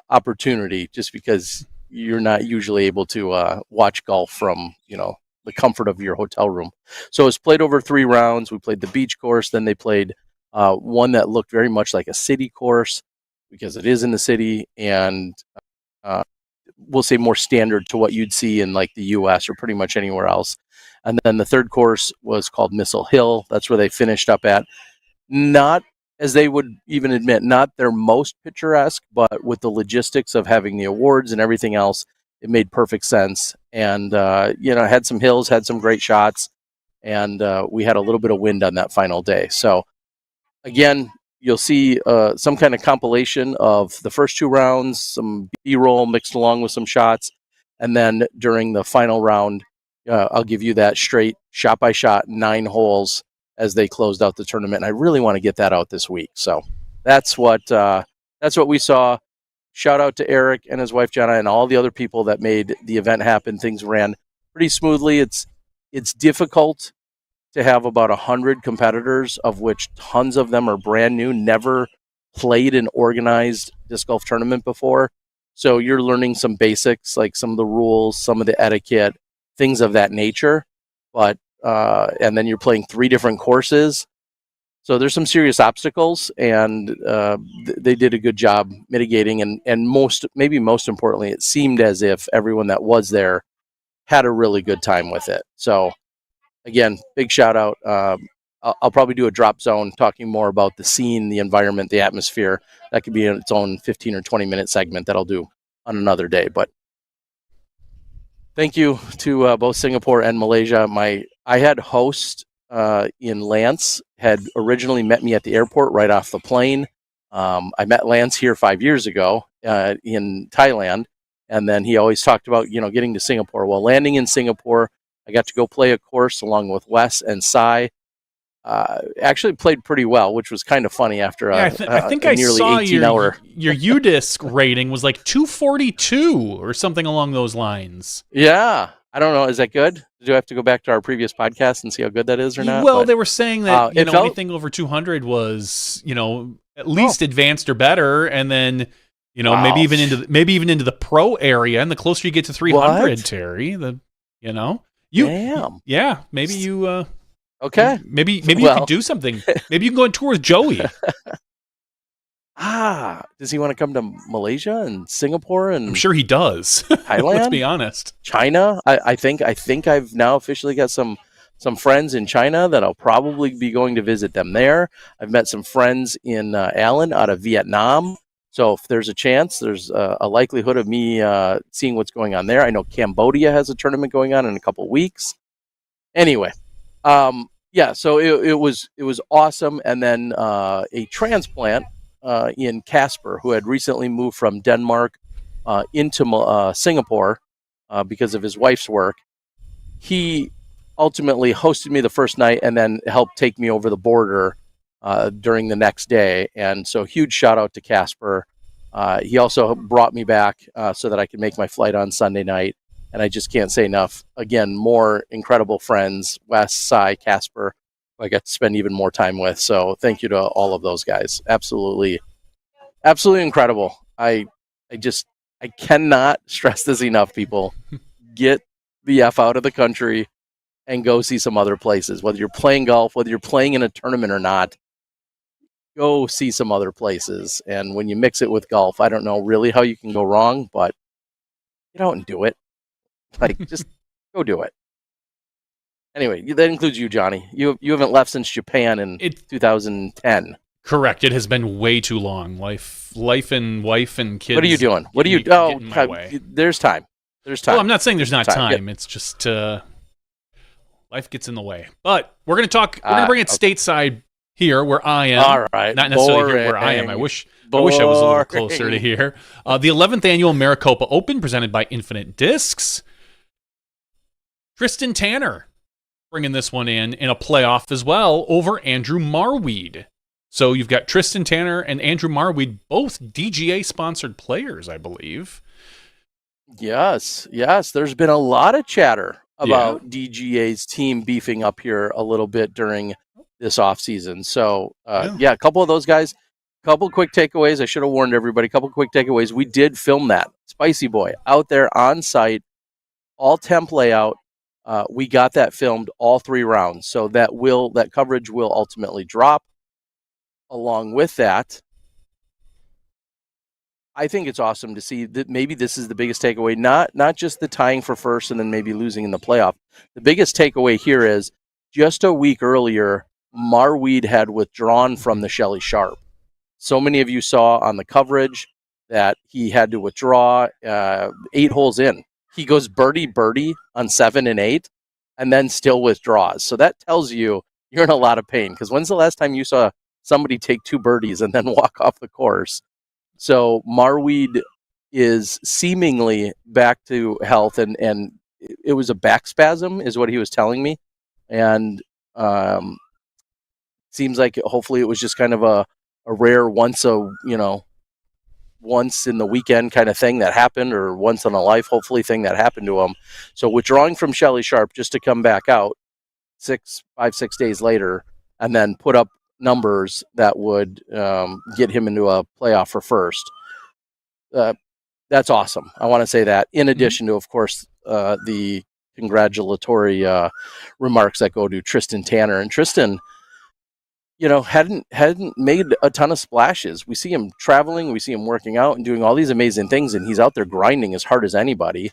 opportunity, just because you're not usually able to watch golf from the comfort of your hotel room. So it was played over 3 rounds. We played the beach course, then they played one that looked very much like a city course because it is in the city, and we'll say more standard to what you'd see in like the US or pretty much anywhere else. And then the third course was called Missile Hill. That's where they finished up at. Not, as they would even admit, not their most picturesque, but with the logistics of having the awards and everything else, it made perfect sense. And, had some hills, had some great shots, and we had a little bit of wind on that final day. So, again, you'll see some kind of compilation of the first 2 rounds, some B-roll mixed along with some shots, and then during the final round, I'll give you that straight shot-by-shot 9 holes as they closed out the tournament. And I really want to get that out this week. So that's what we saw. Shout out to Eric and his wife Jenna and all the other people that made the event happen. Things ran pretty smoothly. It's difficult to have about 100 competitors, of which tons of them are brand new, never played an organized disc golf tournament before. So you're learning some basics, like some of the rules, some of the etiquette, things of that nature. But and then you're playing 3 different courses. So there's some serious obstacles, and they did a good job mitigating. And maybe most importantly, it seemed as if everyone that was there had a really good time with it. So again, big shout out. I'll probably do a drop zone talking more about the scene, the environment, the atmosphere. That could be in its own 15 or 20-minute segment that I'll do on another day. But thank you to both Singapore and Malaysia. I had host in Lance had originally met me at the airport right off the plane. I met Lance here 5 years ago in Thailand, and then he always talked about getting to Singapore. Well, landing in Singapore, I got to go play a course along with Wes and Sai. Actually played pretty well, which was kind of funny after I think I nearly saw 18-hour. Your UDisc rating was like 242 or something along those lines. Yeah. I don't know. Is that good? Do I have to go back to our previous podcast and see how good that is or not? Well, they were saying that anything over 200 was at least advanced or better, and then maybe even into the pro area. And the closer you get to 300, what? Terry, damn. Yeah, maybe you. Okay. Maybe you could do something. Maybe you can go on tour with Joey. Does he want to come to Malaysia and Singapore and? I'm sure he does. Thailand. Let's be honest. China. I think I've now officially got some friends in China that I'll probably be going to visit them there. I've met some friends in Allen out of Vietnam. So if there's a chance, there's a likelihood of me seeing what's going on there. I know Cambodia has a tournament going on in a couple weeks. Anyway. So it was awesome. And then a transplant in Casper, who had recently moved from Denmark into Singapore because of his wife's work. He ultimately hosted me the first night and then helped take me over the border during the next day. And so huge shout out to Casper. He also brought me back so that I could make my flight on Sunday night. And I just can't say enough. Again, more incredible friends, Wes, Sai, Casper, I got to spend even more time with. So thank you to all of those guys. Absolutely incredible. I cannot stress this enough, people. Get the F out of the country and go see some other places. Whether you're playing golf, whether you're playing in a tournament or not, go see some other places. And when you mix it with golf, I don't know really how you can go wrong, but get out and do it. Just go do it. Anyway, that includes you, Johnny. You haven't left since Japan in 2010. Correct. It has been way too long. Life and wife and kids. What are you doing? There's time. Well, I'm not saying there's not time. It's just life gets in the way. But we're going to talk. We're going to bring it stateside here, where I am. All right. Not necessarily here where I am. I wish I was a little closer to here. The 11th annual Maricopa Open, presented by Infinite Discs. Tristan Tanner bringing this one in a playoff as well over Andrew Marweed. So you've got Tristan Tanner and Andrew Marweed, both DGA-sponsored players, I believe. Yes. There's been a lot of chatter about DGA's team beefing up here a little bit during this offseason. So, a couple of those guys, couple quick takeaways. I should have warned everybody. Couple quick takeaways. We did film that. Spicy Boy out there on site, all temp layout. We got that filmed all 3 rounds. So that coverage will ultimately drop. Along with that, I think it's awesome to see that maybe this is the biggest takeaway, not just the tying for first and then maybe losing in the playoff. The biggest takeaway here is just a week earlier, Marweed had withdrawn from the Shelley Sharp. So many of you saw on the coverage that he had to withdraw 8 holes in. He goes birdie on 7 and 8 and then still withdraws. So that tells you you're in a lot of pain, because when's the last time you saw somebody take 2 birdies and then walk off the course? So Marweed is seemingly back to health, and it was a back spasm is what he was telling me. And seems like hopefully it was just kind of a rare once in the weekend kind of thing that happened, or once in a life hopefully thing that happened to him. So withdrawing from Shelley Sharp just to come back out 6 days later and then put up numbers that would get him into a playoff for first. That's awesome. I want to say that, in addition to, of course, the congratulatory remarks that go to Tristan Tanner. And Tristan, hadn't made a ton of splashes. We see him traveling, we see him working out and doing all these amazing things, and he's out there grinding as hard as anybody.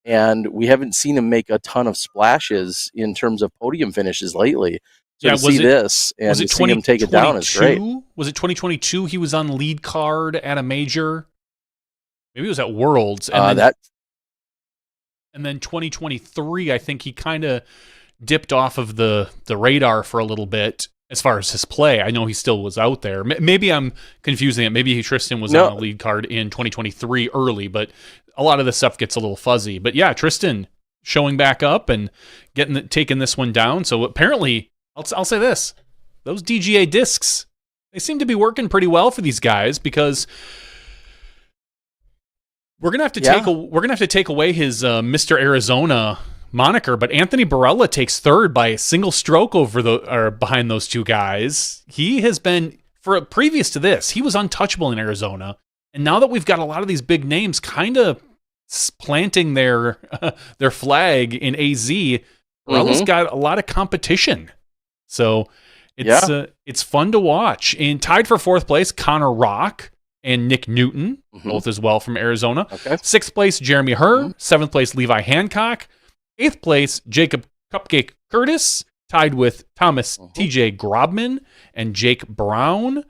And we haven't seen him make a ton of splashes in terms of podium finishes lately. So to see this and to see him take it down is great. Was it 2022 he was on lead card at a major? Maybe it was at Worlds. And then 2023, I think he kind of dipped off of the radar for a little bit as far as his play. I know he still was out there. Maybe I'm confusing it. Maybe Tristan was on a lead card in 2023 early, but a lot of this stuff gets a little fuzzy. But yeah, Tristan showing back up and taking this one down. So apparently, I'll say this: those DGA discs, they seem to be working pretty well for these guys, because we're gonna have to take away his Mr. Arizona moniker, but Anthony Barella takes third by a single stroke behind those two guys. He has been, previous to this, he was untouchable in Arizona, and now that we've got a lot of these big names kind of planting their flag in AZ, Barella's got a lot of competition. So it's fun to watch. And tied for fourth place, Connor Rock and Nick Newton, both as well from Arizona. Okay. Sixth place, Jeremy Herr. Seventh place, Levi Hancock. Eighth place, Jacob Cupcake Curtis, tied with Thomas TJ Grobman and Jake Brown.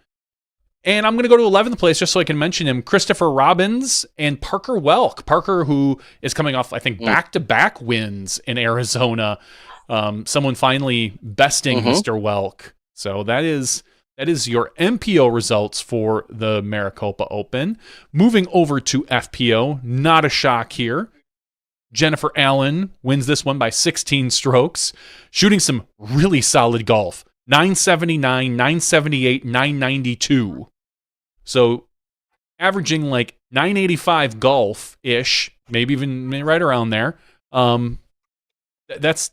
And I'm going to go to 11th place just so I can mention him, Christopher Robbins and Parker Welk. Parker, who is coming off, I think, back-to-back wins in Arizona. Someone finally besting Mr. Welk. So that is your MPO results for the Maricopa Open. Moving over to FPO, not a shock here. Jennifer Allen wins this one by 16 strokes, shooting some really solid golf. 979, 978, 992. So averaging like 985 golf-ish, maybe even right around there. That's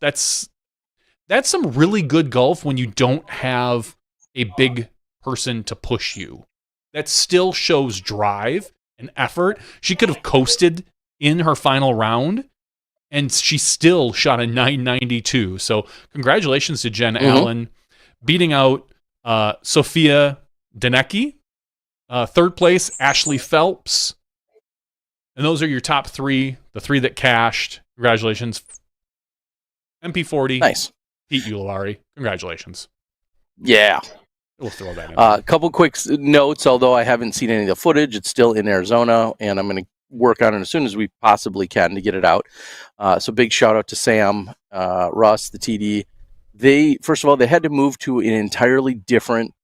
some really good golf when you don't have a big person to push you. That still shows drive and effort. She could have coasted in her final round, and she still shot a 992. So congratulations to Jen Allen, beating out Sophia Denecki. Third place, Ashley Phelps. And those are your top three, the three that cashed. Congratulations. MP40. Nice. Pete Ulivari. Congratulations. Yeah. We'll throw that in. A couple quick notes, although I haven't seen any of the footage. It's still in Arizona, and I'm going to work on it as soon as we possibly can to get it out. So big shout out to Sam, Russ, the TD. First of all, they had to move to an entirely different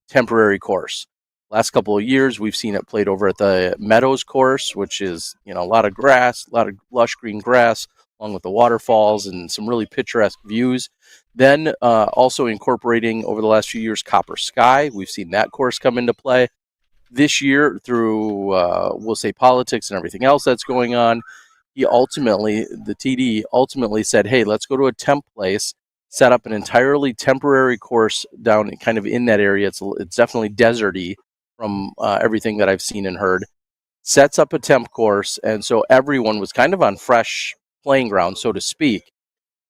temporary course. Last couple of years, we've seen it played over at the Meadows course, which is, a lot of grass, a lot of lush green grass, along with the waterfalls and some really picturesque views. Then also incorporating over the last few years Copper Sky. We've seen that course come into play. This year, through, we'll say, politics and everything else that's going on, the TD ultimately said, hey, let's go to a temp place, set up an entirely temporary course down kind of in that area. It's definitely deserty from everything that I've seen and heard. Sets up a temp course, and so everyone was kind of on fresh playing ground, so to speak.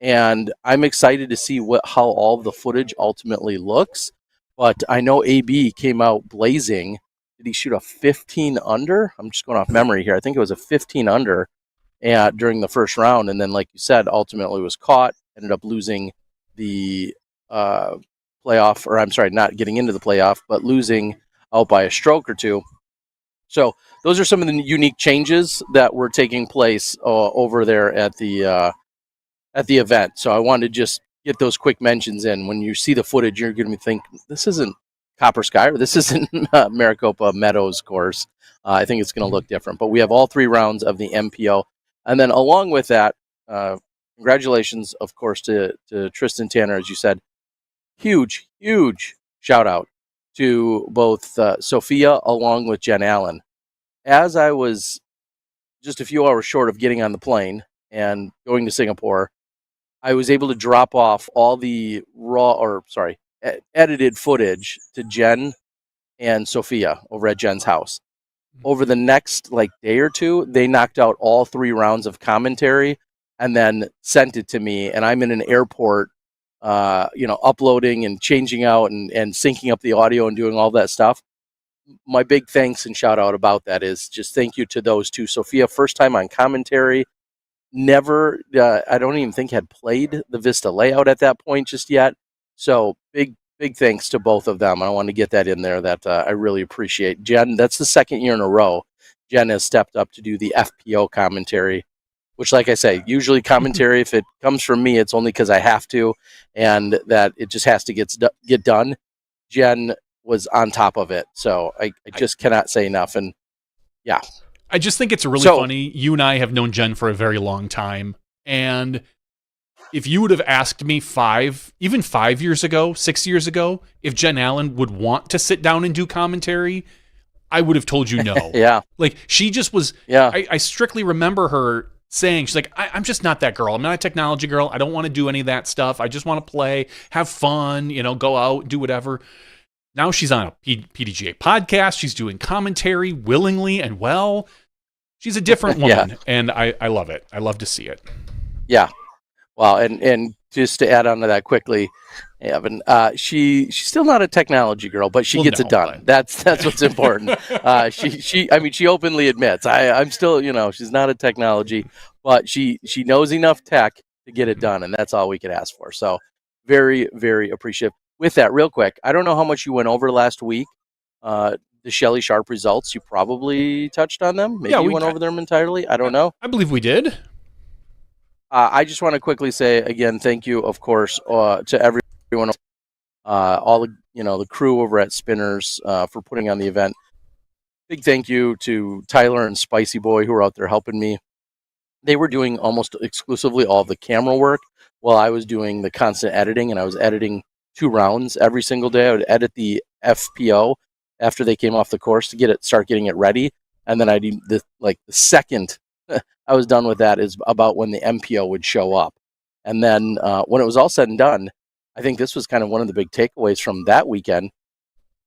And I'm excited to see how all of the footage ultimately looks. But I know AB came out blazing. Did he shoot a 15 under? I'm just going off memory here. I think it was a 15 under during the first round. And then, like you said, ultimately was caught, ended up losing the playoff, or I'm sorry, not getting into the playoff, but losing out by a stroke or two. So those are some of the unique changes that were taking place over there at the event. So I wanted to just get those quick mentions in. When you see the footage, you're going to think, this isn't Copper Sky, or this isn't Maricopa Meadows course. I think it's going to look different. But we have all three rounds of the MPO. And then along with that, congratulations, of course, to Tristan Tanner, as you said. Huge, huge shout out to both Sophia along with Jen Allen. As I was just a few hours short of getting on the plane and going to Singapore, I was able to drop off all the edited footage to Jen and Sophia over at Jen's house. Over the next day or two, they knocked out all three rounds of commentary and then sent it to me. And I'm in an airport uploading and changing out and syncing up the audio and doing all that stuff. My big thanks and shout out about that is just thank you to those two. Sophia, first time on commentary, never, I don't even think had played the Vista layout at that point just yet. So big thanks to both of them. I want to get that in there that I really appreciate. Jen, that's the second year in a row Jen has stepped up to do the FPO commentary, which, like I say, usually commentary, if it comes from me, it's only because I have to, and that it just has to get done. Jen was on top of it, so I just cannot say enough. And yeah, I just think it's really funny. You and I have known Jen for a very long time, and if you would have asked me 5 years ago, 6 years ago, if Jen Allen would want to sit down and do commentary, I would have told you no. Yeah, like she just was. Yeah, I strictly remember her saying, she's like, I'm just not that girl. I'm not a technology girl. I don't want to do any of that stuff. I just want to play, have fun, go out, do whatever. Now she's on a PDGA podcast. She's doing commentary willingly and well. She's a different woman, yeah. And I love it. I love to see it. Yeah. Well, and just to add on to that quickly, Evan, she's still not a technology girl, but she gets it done. That's what's important. She openly admits, I'm still, she's not a technology, but she knows enough tech to get it done, and that's all we could ask for. So very, very appreciative. With that, real quick, I don't know how much you went over last week. The Shelly Sharp results, you probably touched on them. Maybe you went over them entirely. I don't know. I believe we did. I just want to quickly say again, thank you, of course, to everyone, all the crew over at Spinners for putting on the event. Big thank you to Tyler and Spicy Boy who were out there helping me. They were doing almost exclusively all the camera work while I was doing the constant editing, and I was editing 2 rounds every single day. I would edit the FPO after they came off the course to start getting it ready, and then I'd the second I was done with that is about when the MPO would show up. And then when it was all said and done, I think this was kind of one of the big takeaways from that weekend.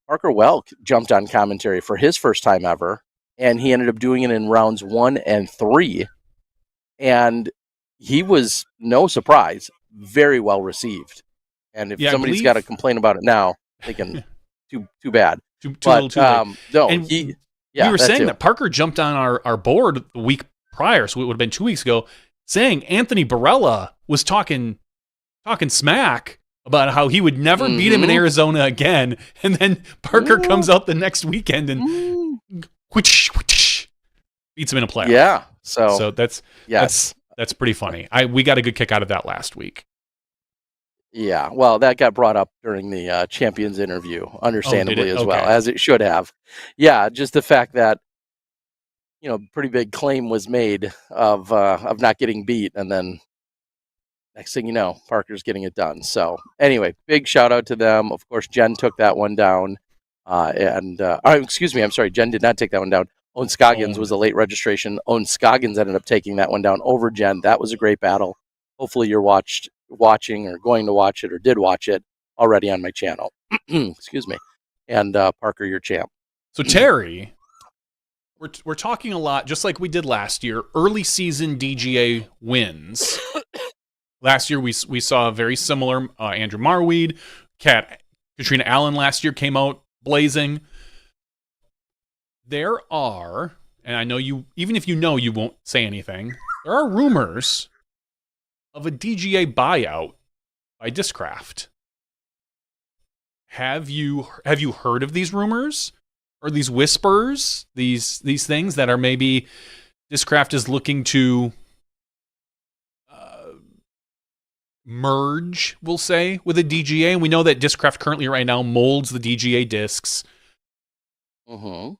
Parker Welk jumped on commentary for his first time ever, and he ended up doing it in rounds 1 and 3. And he was, no surprise, very well received. And if somebody's got to complain about it now, they can, too bad. Too late. No, and we were saying that Parker jumped on our board the week prior, so it would have been 2 weeks ago, saying Anthony Barella was talking smack about how he would never beat him in Arizona again, and then Parker comes out the next weekend and beats him in a playoff. Yeah, so that's pretty funny. We got a good kick out of that last week. Yeah, well, that got brought up during the champions interview, understandably as well, as it should have. Yeah, just the fact that pretty big claim was made of not getting beat, and then next thing you know, Parker's getting it done. So anyway, big shout out to them. Of course, Jen took that one down, excuse me, I'm sorry, Jen did not take that one down. Owen Scoggins was a late registration. Owen Scoggins ended up taking that one down over Jen. That was a great battle. Hopefully, you're watching or going to watch it or did watch it already on my channel. Excuse me. And Parker, your champ. So Terry, we're talking a lot, just like we did last year, early season DGA wins. Last year we saw a very similar Andrew Marweed, Katrina Allen last year came out blazing. There are, and I know you, even if you know, you won't say anything, there are rumors of a DGA buyout by Discraft. Have you heard of these rumors or these whispers, these things that are maybe Discraft is looking to merge, we'll say, with a DGA? And we know that Discraft currently right now molds the DGA discs. Mm-hmm.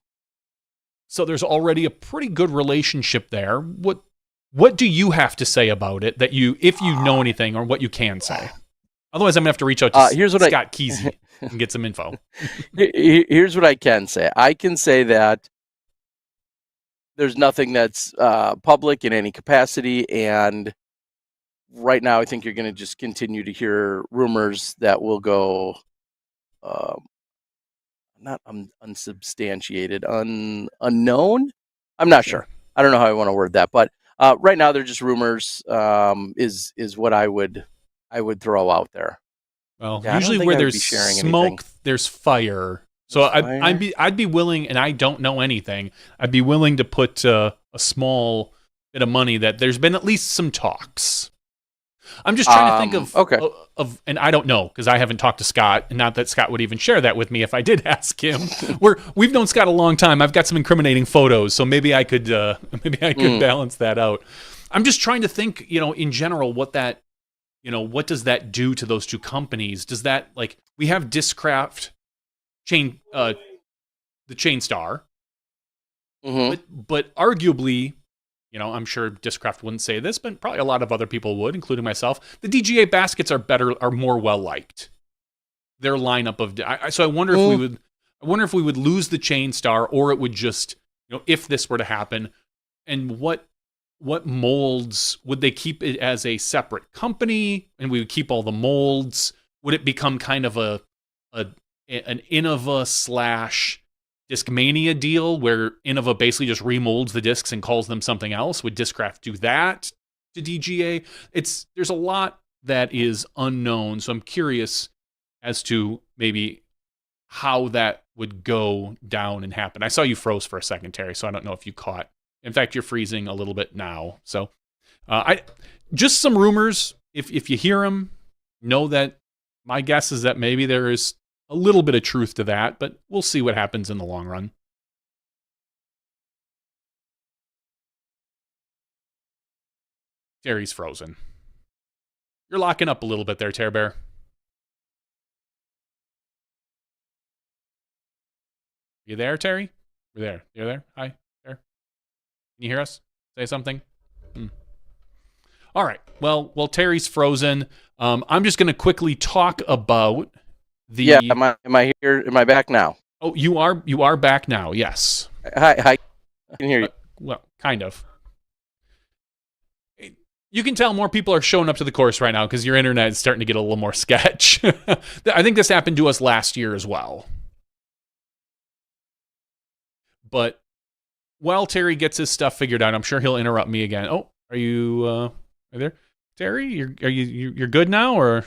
So there's already a pretty good relationship there. What do you have to say about it that if you know anything or what you can say? Otherwise, I'm going to have to reach out to Scott Kesey and get some info. Here's what I can say. I can say that there's nothing that's public in any capacity, and right now I think you're going to just continue to hear rumors that will go not unsubstantiated, unknown. I'm not sure. I don't know how I want to word that, but right now they're just rumors. Is what I would I would throw out there. Well, Yeah, I don't usually think where I would there's be sharing anything. smoke, there's fire. So There's fire. I'd be willing, and I don't know anything. I'd be willing to put a small bit of money that there's been at least some talks. I'm just trying to think Okay. and I don't know because I haven't talked to Scott, and not that Scott would even share that with me if I did ask him. We've known Scott a long time. I've got some incriminating photos, so maybe I could balance that out. I'm just trying to think, in general, what does that do to those two companies? Does that, like, we have Discraft the Chain Star, but arguably, I'm sure Discraft wouldn't say this, but probably a lot of other people would, including myself. The DGA baskets are more well liked. Their lineup so I wonder if we would lose the Chain Star, or it would just, if this were to happen, and what molds would they keep it as a separate company, and we would keep all the molds? Would it become kind of an Innova / Discmania deal where Innova basically just remolds the discs and calls them something else? Would Discraft do that to DGA? There's a lot that is unknown, so I'm curious as to maybe how that would go down and happen. I saw you froze for a second, Terry, so I don't know if you caught. In fact, you're freezing a little bit now. So just some rumors. If you hear them, know that my guess is that maybe there is a little bit of truth to that, but we'll see what happens in the long run. Terry's frozen. You're locking up a little bit there, Tear Bear. You there, Terry? You're there. You're there? Hi, there. Can you hear us? Say something? All right. Well, Terry's frozen. I'm just going to quickly talk about the. Yeah. Am I here? Am I back now? Oh, you are back now. Yes. Hi. I can hear you. Well, kind of. You can tell more people are showing up to the course right now because your internet is starting to get a little more sketch. I think this happened to us last year as well. But while Terry gets his stuff figured out, I'm sure he'll interrupt me again. Oh, are you there, Terry? You're good now, or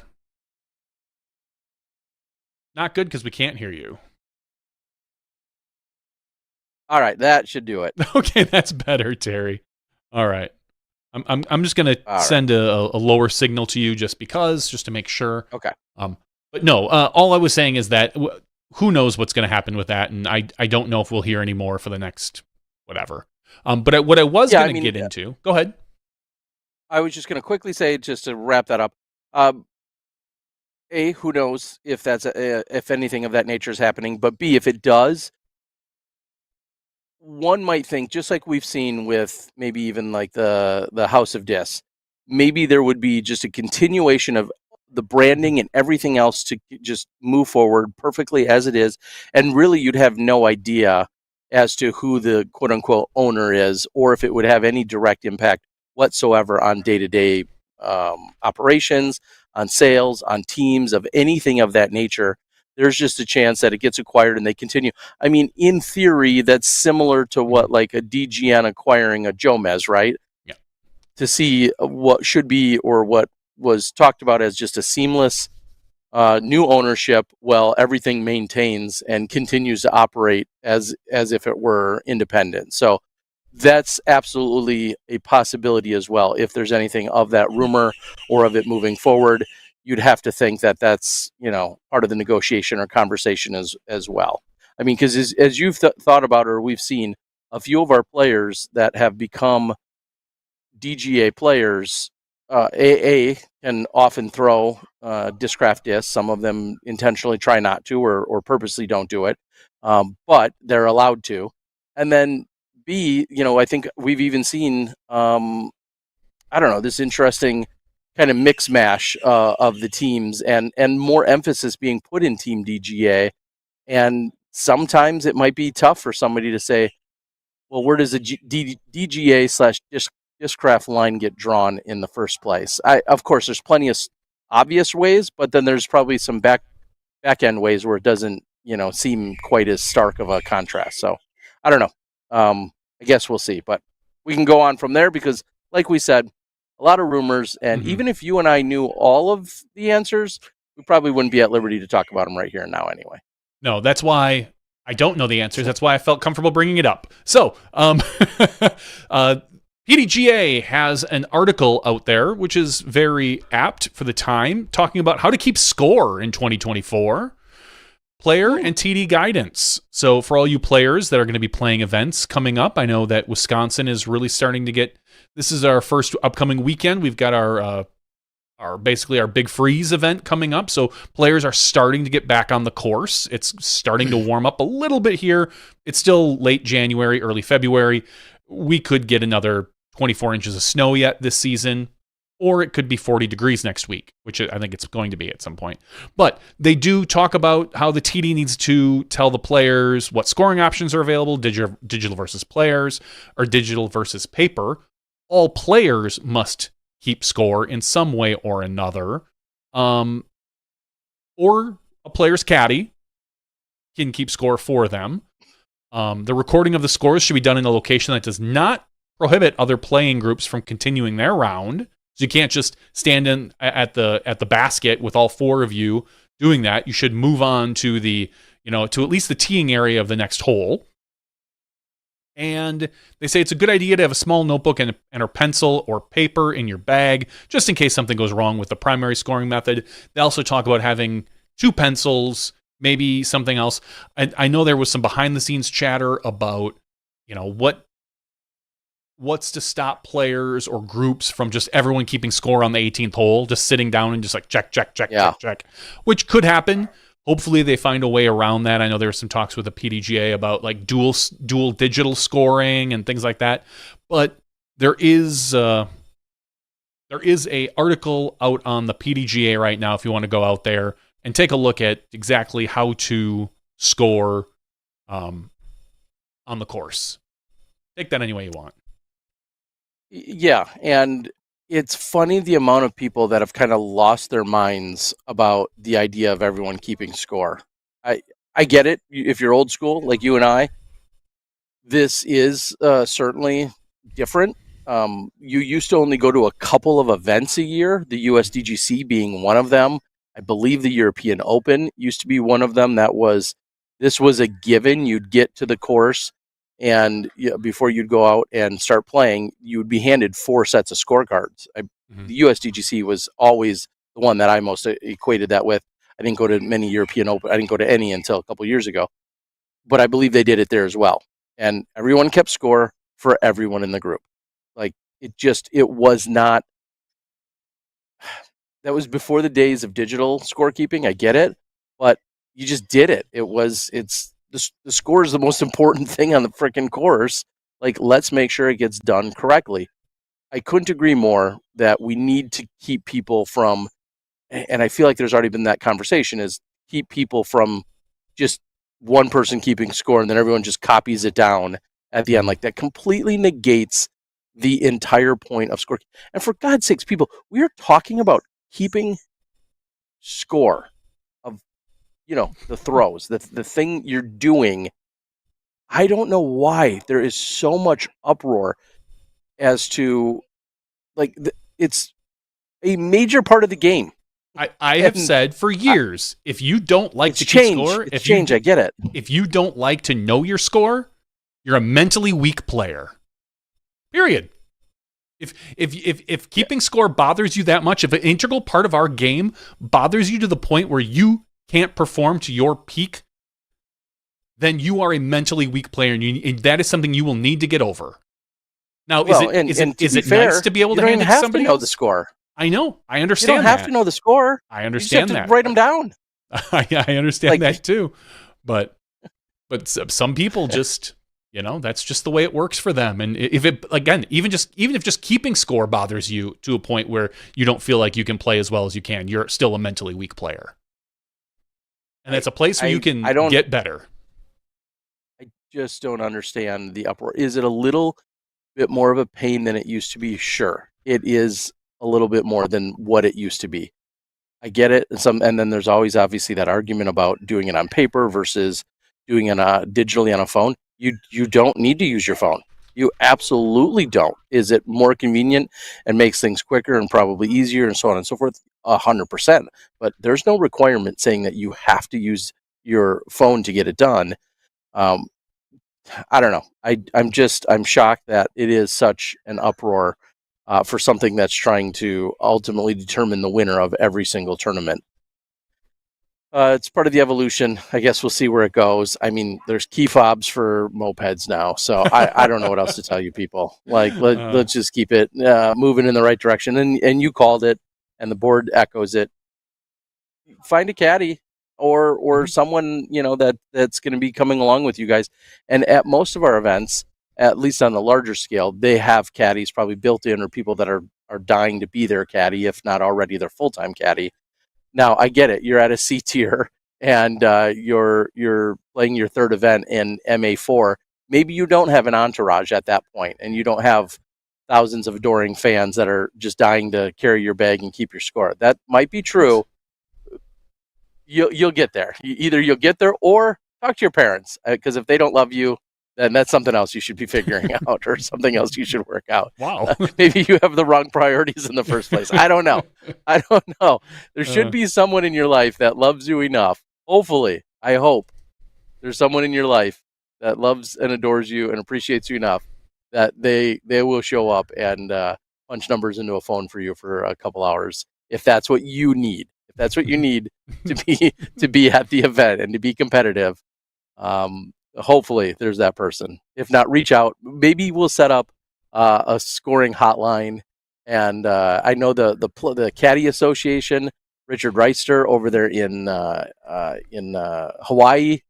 not good because we can't hear you? All right, that should do it. Okay, that's better, Terry. All right, I'm just gonna send a lower signal to you just to make sure. Okay. But no, all I was saying is that who knows what's going to happen with that, and I don't know if we'll hear any more for the next whatever. But what I was going to get into, go ahead. I was just going to quickly say, just to wrap that up. A, who knows if if anything of that nature is happening, but B, if it does, one might think, just like we've seen with maybe even like the House of Dis, maybe there would be just a continuation of the branding and everything else to just move forward perfectly as it is, and really you'd have no idea as to who the quote-unquote owner is, or if it would have any direct impact whatsoever on day-to-day operations, on sales, on teams, of anything of that nature. There's just a chance that it gets acquired and they continue. I mean, in theory, that's similar to what like a DGN acquiring a Jomez, right? Yeah. To see what should be, or what was talked about as just a seamless new ownership, well, everything maintains and continues to operate as if it were independent. So that's absolutely a possibility as well. If there's anything of that rumor or of it moving forward, you'd have to think that that's, part of the negotiation or conversation as well. I mean, because as you've thought about, or we've seen a few of our players that have become DGA players, AA can often throw Discraft discs. Some of them intentionally try not to, or purposely don't do it, but they're allowed to. And then B, I think we've even seen, this interesting kind of mix mash of the teams, and more emphasis being put in Team DGA. And sometimes it might be tough for somebody to say, well, where does the DGA / Discraft line get drawn in the first place? Of course, there's plenty of obvious ways, but then there's probably some back end ways where it doesn't, seem quite as stark of a contrast. So I don't know. I guess we'll see, but we can go on from there because, like we said, a lot of rumors. And even if you and I knew all of the answers, we probably wouldn't be at liberty to talk about them right here and now anyway. No, that's why I don't know the answers. That's why I felt comfortable bringing it up. So, PDGA has an article out there, which is very apt for the time, talking about how to keep score in 2024. Player and TD guidance. So for all you players that are going to be playing events coming up, I know that Wisconsin is really starting to get. This is our first upcoming weekend. We've got our basically our Big Freeze event coming up. So players are starting to get back on the course. It's starting to warm up a little bit here. It's still late January, early February. We could get another 24 inches of snow yet this season. Or it could be 40 degrees next week, which I think it's going to be at some point. But they do talk about how the TD needs to tell the players what scoring options are available, digital versus players, or digital versus paper. All players must keep score in some way or another. Or a player's caddy can keep score for them. The recording of the scores should be done in a location that does not prohibit other playing groups from continuing their round. So you can't just stand in at the basket with all four of you doing that. You should move on to to at least the teeing area of the next hole. And they say it's a good idea to have a small notebook and a pencil or paper in your bag, just in case something goes wrong with the primary scoring method. They also talk about having 2 pencils, maybe something else. I know there was some behind the scenes chatter about, what's to stop players or groups from just everyone keeping score on the 18th hole, just sitting down and just like check, which could happen. Hopefully they find a way around that. I know there were some talks with the PDGA about like dual digital scoring and things like that. But there is a article out on the PDGA right now if you want to go out there and take a look at exactly how to score on the course. Take that any way you want. Yeah, and it's funny the amount of people that have kind of lost their minds about the idea of everyone keeping score. I get it. If you're old school, like you and I, this is certainly different. You used to only go to a couple of events a year, the USDGC being one of them. I believe the European Open used to be one of them. This was a given. You'd get to the course, and before you'd go out and start playing, you would be handed 4 sets of scorecards. The USDGC was always the one that I most equated that with. I didn't go to many European Open. I didn't go to any until a couple years ago. But I believe they did it there as well. And everyone kept score for everyone in the group. Like, it was not... That was before the days of digital scorekeeping. I get it. But you just did it. The score is the most important thing on the freaking course. Like, let's make sure it gets done correctly. I couldn't agree more that we need to keep people from, and I feel like there's already been that conversation, is keep people from just one person keeping score and then everyone just copies it down at the end. Like, that completely negates the entire point of score. And for God's sakes, people, we are talking about keeping score of, the throws, the thing you're doing. I don't know why there is so much uproar as to, like, it's a major part of the game. I have said for years, if you don't like to keep score, I get it. If you don't like to know your score, you're a mentally weak player. Period. If keeping score bothers you that much, if an integral part of our game bothers you to the point where you can't perform to your peak, then you are a mentally weak player, and that is something you will need to get over. Now, is it nice to be able to hand it to somebody else? Know the score. I know. I understand. You don't have to know the score. I understand you just have that. to write them down. I understand that too, but some people just, that's just the way it works for them. And if it, again, even if just keeping score bothers you to a point where you don't feel like you can play as well as you can, you're still a mentally weak player. And that's a place where you can get better. I just don't understand the uproar. Is it a little bit more of a pain than it used to be? Sure. It is a little bit more than what it used to be. I get it. And then there's always obviously that argument about doing it on paper versus doing it digitally on a phone. You don't need to use your phone. You absolutely don't. Is it more convenient and makes things quicker and probably easier and so on and so forth? 100%. But there's no requirement saying that you have to use your phone to get it done. Um, I don't know. I'm shocked that it is such an uproar for something that's trying to ultimately determine the winner of every single tournament. It's part of the evolution. I guess we'll see where it goes. I mean, there's key fobs for mopeds now, so I don't know what else to tell you people. Like, let's just keep it moving in the right direction. And you called it, and the board echoes it. Find a caddy or someone that's going to be coming along with you guys. And at most of our events, at least on the larger scale, they have caddies probably built in, or people that are dying to be their caddy, if not already their full time caddy. Now I get it. You're at a C tier and you're playing your third event in MA4. Maybe you don't have an entourage at that point, and you don't have thousands of adoring fans that are just dying to carry your bag and keep your score. That might be true. You'll get there. Either you'll get there or talk to your parents, because if they don't love you, then that's something else you should be figuring out, or something else you should work out. Wow. Maybe you have the wrong priorities in the first place. I don't know. I don't know. There should be someone in your life that loves you enough. Hopefully, I hope there's someone in your life that loves and adores you and appreciates you enough that they will show up and punch numbers into a phone for you for a couple hours, if that's what you need. If that's what you need to be at the event and to be competitive. Hopefully there's that person. If not, reach out. Maybe we'll set up a scoring hotline. And I know the Caddy Association, Richard Reister over there in Hawaii.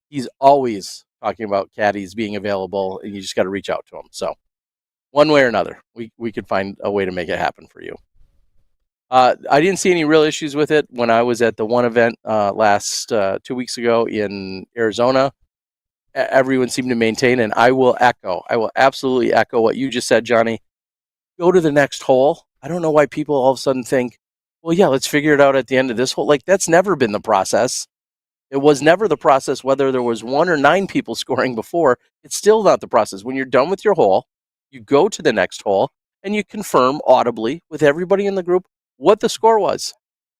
He's always talking about caddies being available, and you just got to reach out to him. So one way or another, we could find a way to make it happen for you. I didn't see any real issues with it when I was at the one event last 2 weeks ago in Arizona. Everyone seemed to maintain, and I will absolutely echo what you just said, Johnny. Go to the next hole. I don't know why people all of a sudden think, well, yeah, let's figure it out at the end of this hole. Like, that's never been the process. It was never the process, whether there was 1 or 9 people scoring before. It's still not the process. When you're done with your hole, you go to the next hole and you confirm audibly with everybody in the group what the score was.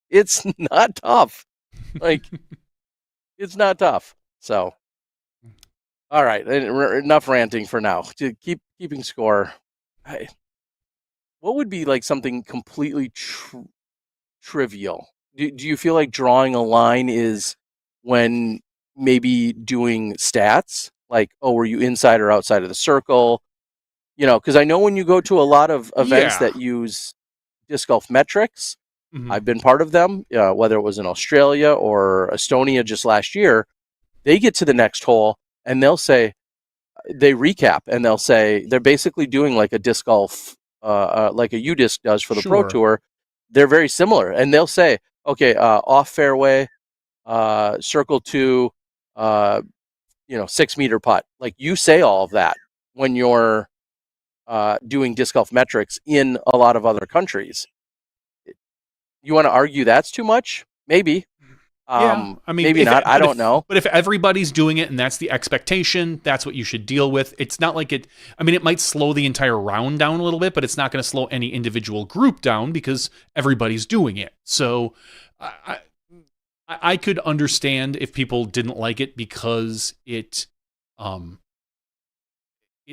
It's not tough. Like, it's not tough. So, all right, enough ranting for now. To keeping score, what would be like something completely trivial? Do you feel like drawing a line is when maybe doing stats? Like, oh, were you inside or outside of the circle? Because I know when you go to a lot of events that use disc golf metrics, I've been part of them, whether it was in Australia or Estonia just last year, they get to the next hole and they'll say, they recap and they'll say, they're basically doing like a disc golf, like a U-Disc does for the Pro Tour. They're very similar. And they'll say, okay, off fairway, circle 2, 6-meter putt. Like, you say all of that when you're doing disc golf metrics in a lot of other countries. You want to argue that's too much? Maybe. Yeah, I mean, maybe not. I don't know. But if everybody's doing it and that's the expectation, that's what you should deal with. It's not like it. I mean, it might slow the entire round down a little bit, but it's not going to slow any individual group down because everybody's doing it. So, I could understand if people didn't like it because it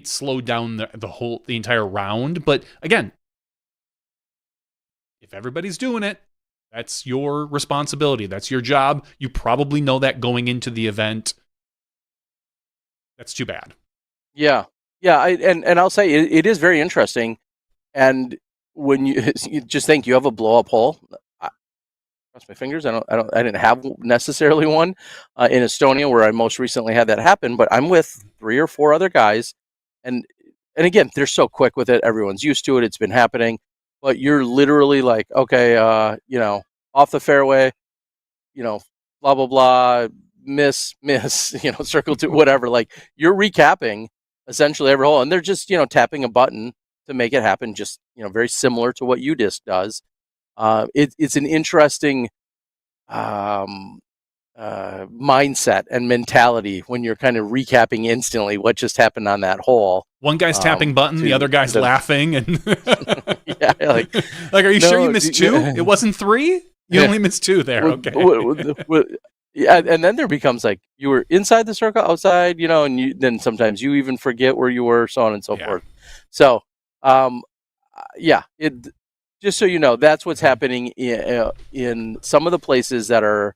slowed down the entire round. But again, if everybody's doing it, that's your responsibility. That's your job. You probably know that going into the event. That's too bad. Yeah. And I'll say it is very interesting. And when you just think you have a blow up hole, cross my fingers. I didn't have necessarily one in Estonia where I most recently had that happen. But I'm with 3 or 4 other guys, and again, they're so quick with it. Everyone's used to it. It's been happening. But you're literally like, okay, off the fairway, blah, blah, blah, miss, circle 2, whatever. Like, you're recapping essentially every hole. And they're just, tapping a button to make it happen, just, very similar to what U-Disc does. It's an interesting mindset and mentality when you're kind of recapping instantly what just happened on that hole. One guy's tapping button, the other guy's laughing, and yeah, like are you sure you missed two? Yeah. It wasn't three. You only missed two there. Okay. Yeah, and then there becomes like you were inside the circle, outside, and then sometimes you even forget where you were, so on and so forth. So, it just so you know, that's what's happening in some of the places that are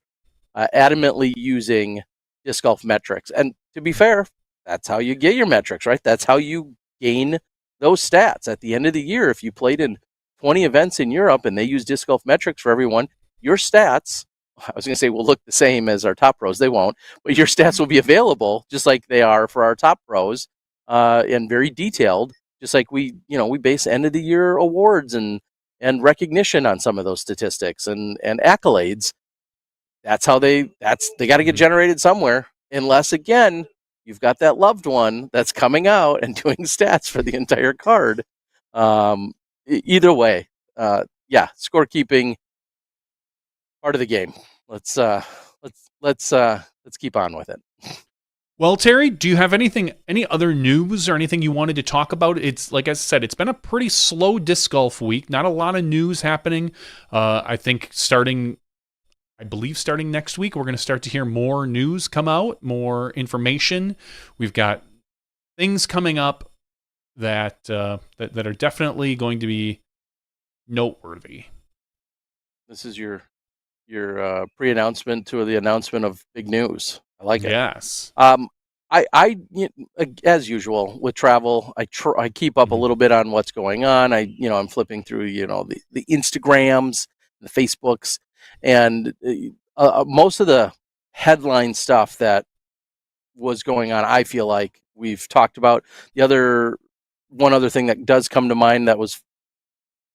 adamantly using disc golf metrics. And to be fair, that's how you get your metrics, right? That's how you gain those stats at the end of the year. If you played in 20 events in Europe and they use disc golf metrics for everyone, your stats, I was going to say, will look the same as our top pros. They won't, but your stats will be available just like they are for our top pros, and very detailed, just like we base end of the year awards and recognition on some of those statistics and accolades. That's how they got to get generated somewhere, unless again you've got that loved one that's coming out and doing stats for the entire card. Either way, scorekeeping, part of the game. Let's keep on with it. Well, Terry, do you have any other news or anything you wanted to talk about? It's like I said, it's been a pretty slow disc golf week. Not a lot of news happening. I think starting next week, we're going to start to hear more news come out, more information. We've got things coming up that that are definitely going to be noteworthy. This is your pre-announcement to the announcement of big news. I like it. Yes. I as usual with travel, I keep up a little bit on what's going on. I'm flipping through the Instagrams, the Facebooks, and most of the headline stuff that was going on, I feel like we've talked about. One other thing that does come to mind that was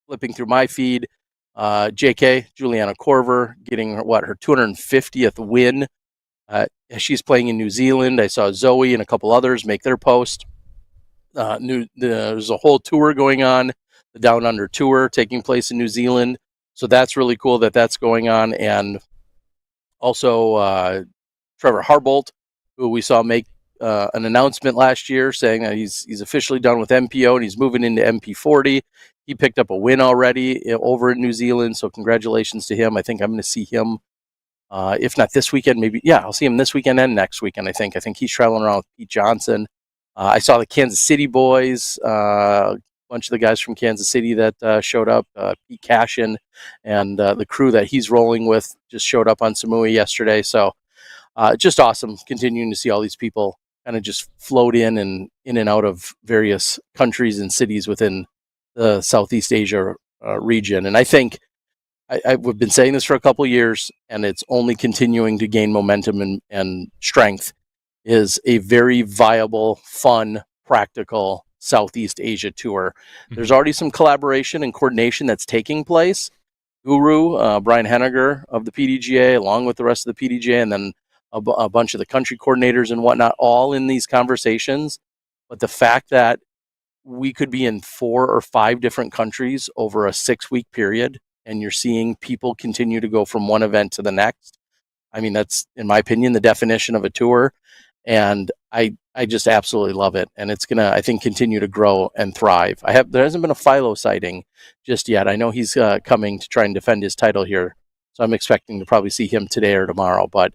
flipping through my feed, JK, Juliana Korver, getting her 250th win. She's playing in New Zealand. I saw Zoe and a couple others make their post. There's a whole tour going on, the Down Under Tour taking place in New Zealand. So that's really cool that that's going on. And also Trevor Harbolt, who we saw make an announcement last year saying that he's officially done with MPO and he's moving into MP40. He picked up a win already over in New Zealand. So congratulations to him. I think I'm going to see him. If not this weekend, maybe, I'll see him this weekend and next weekend, I think. I think he's traveling around with Pete Johnson. I saw the Kansas City boys, a bunch of the guys from Kansas City that showed up, Pete Cashin, and the crew that he's rolling with just showed up on Samui yesterday. So just awesome continuing to see all these people kind of just float in and out of various countries and cities within the Southeast Asia region. And I think I've been saying this for a couple of years, and it's only continuing to gain momentum and strength, is a very viable, fun, practical Southeast Asia tour. Mm-hmm. There's already some collaboration and coordination that's taking place. Guru, Brian Henniger of the PDGA, along with the rest of the PDGA, and then a bunch of the country coordinators and whatnot, all in these conversations. But the fact that we could be in 4 or 5 different countries over a 6-week period, and you're seeing people continue to go from one event to the next. I mean, that's, in my opinion, the definition of a tour. And I just absolutely love it. And it's going to, I think, continue to grow and thrive. There hasn't been a Philo sighting just yet. I know he's coming to try and defend his title here. So I'm expecting to probably see him today or tomorrow. But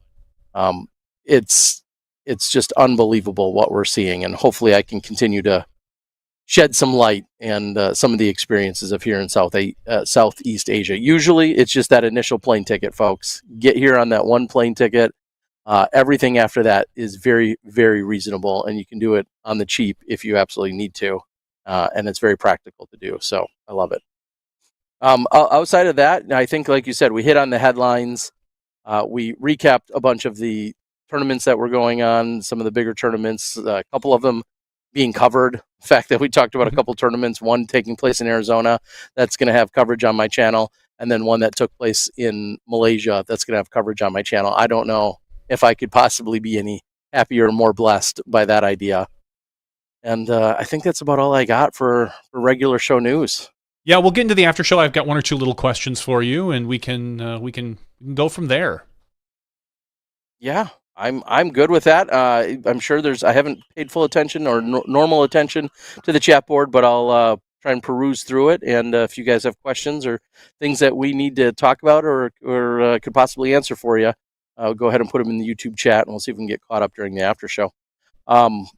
it's just unbelievable what we're seeing. And hopefully I can continue to shed some light and some of the experiences of here in Southeast Asia. Usually it's just that initial plane ticket, folks. Get here on that one plane ticket. Everything after that is very, very reasonable, and you can do it on the cheap if you absolutely need to. And it's very practical to do. So I love it. Outside of that, I think, like you said, we hit on the headlines. We recapped a bunch of the tournaments that were going on, some of the bigger tournaments, a couple of them being covered. The fact that we talked about a couple tournaments, one taking place in Arizona that's going to have coverage on my channel, and then one that took place in Malaysia that's going to have coverage on my channel. I don't know if I could possibly be any happier or more blessed by that idea. And I think that's about all I got for regular show news. Yeah, we'll get into the after show. I've got 1 or 2 little questions for you, and we can go from there. Yeah, I'm good with that. I'm sure I haven't paid full attention or normal attention to the chat board, but I'll try and peruse through it. And if you guys have questions or things that we need to talk about or could possibly answer for you, go ahead and put them in the YouTube chat, and we'll see if we can get caught up during the after show. Um,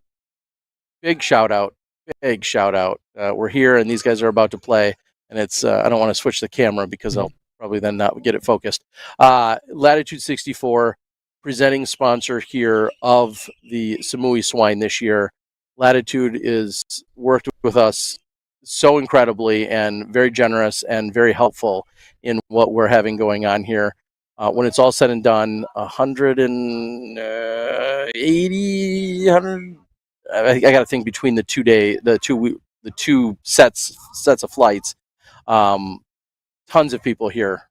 big shout out, big shout out. We're here, and these guys are about to play, and it's I don't want to switch the camera because I'll probably then not get it focused. Latitude 64, presenting sponsor here of the Samui Swine this year. Latitude is worked with us so incredibly and very generous and very helpful in what we're having going on here. When it's all said and done, 180, 100. I got to think between the two sets of flights. Tons of people here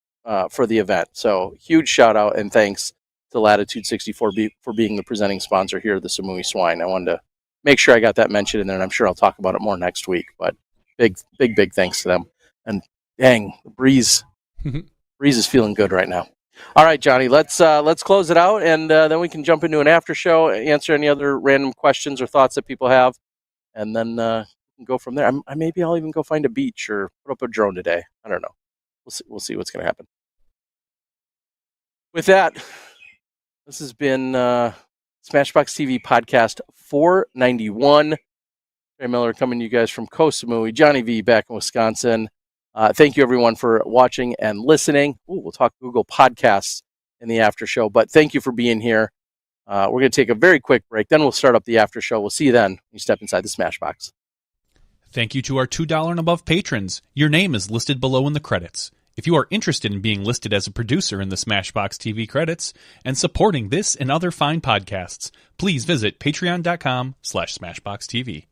for the event. So huge shout out and thanks to Latitude 64 for being the presenting sponsor here at the Samui Swine. I wanted to make sure I got that mentioned in there, and I'm sure I'll talk about it more next week. But big thanks to them. And dang, the breeze is feeling good right now. All right, Johnny, let's close it out, and then we can jump into an after show, answer any other random questions or thoughts that people have, and then go from there. Maybe I'll even go find a beach or put up a drone today. I don't know. We'll see what's going to happen. With that, this has been Smashbox TV podcast 491. Trey Miller coming to you guys from Koh Samui. Johnny V back in Wisconsin. Thank you, everyone, for watching and listening. We'll talk Google Podcasts in the after show, but thank you for being here. We're going to take a very quick break. Then we'll start up the after show. We'll see you then when you step inside the Smashbox. Thank you to our $2 and above patrons. Your name is listed below in the credits. If you are interested in being listed as a producer in the Smashbox TV credits and supporting this and other fine podcasts, please visit patreon.com/SmashboxTV.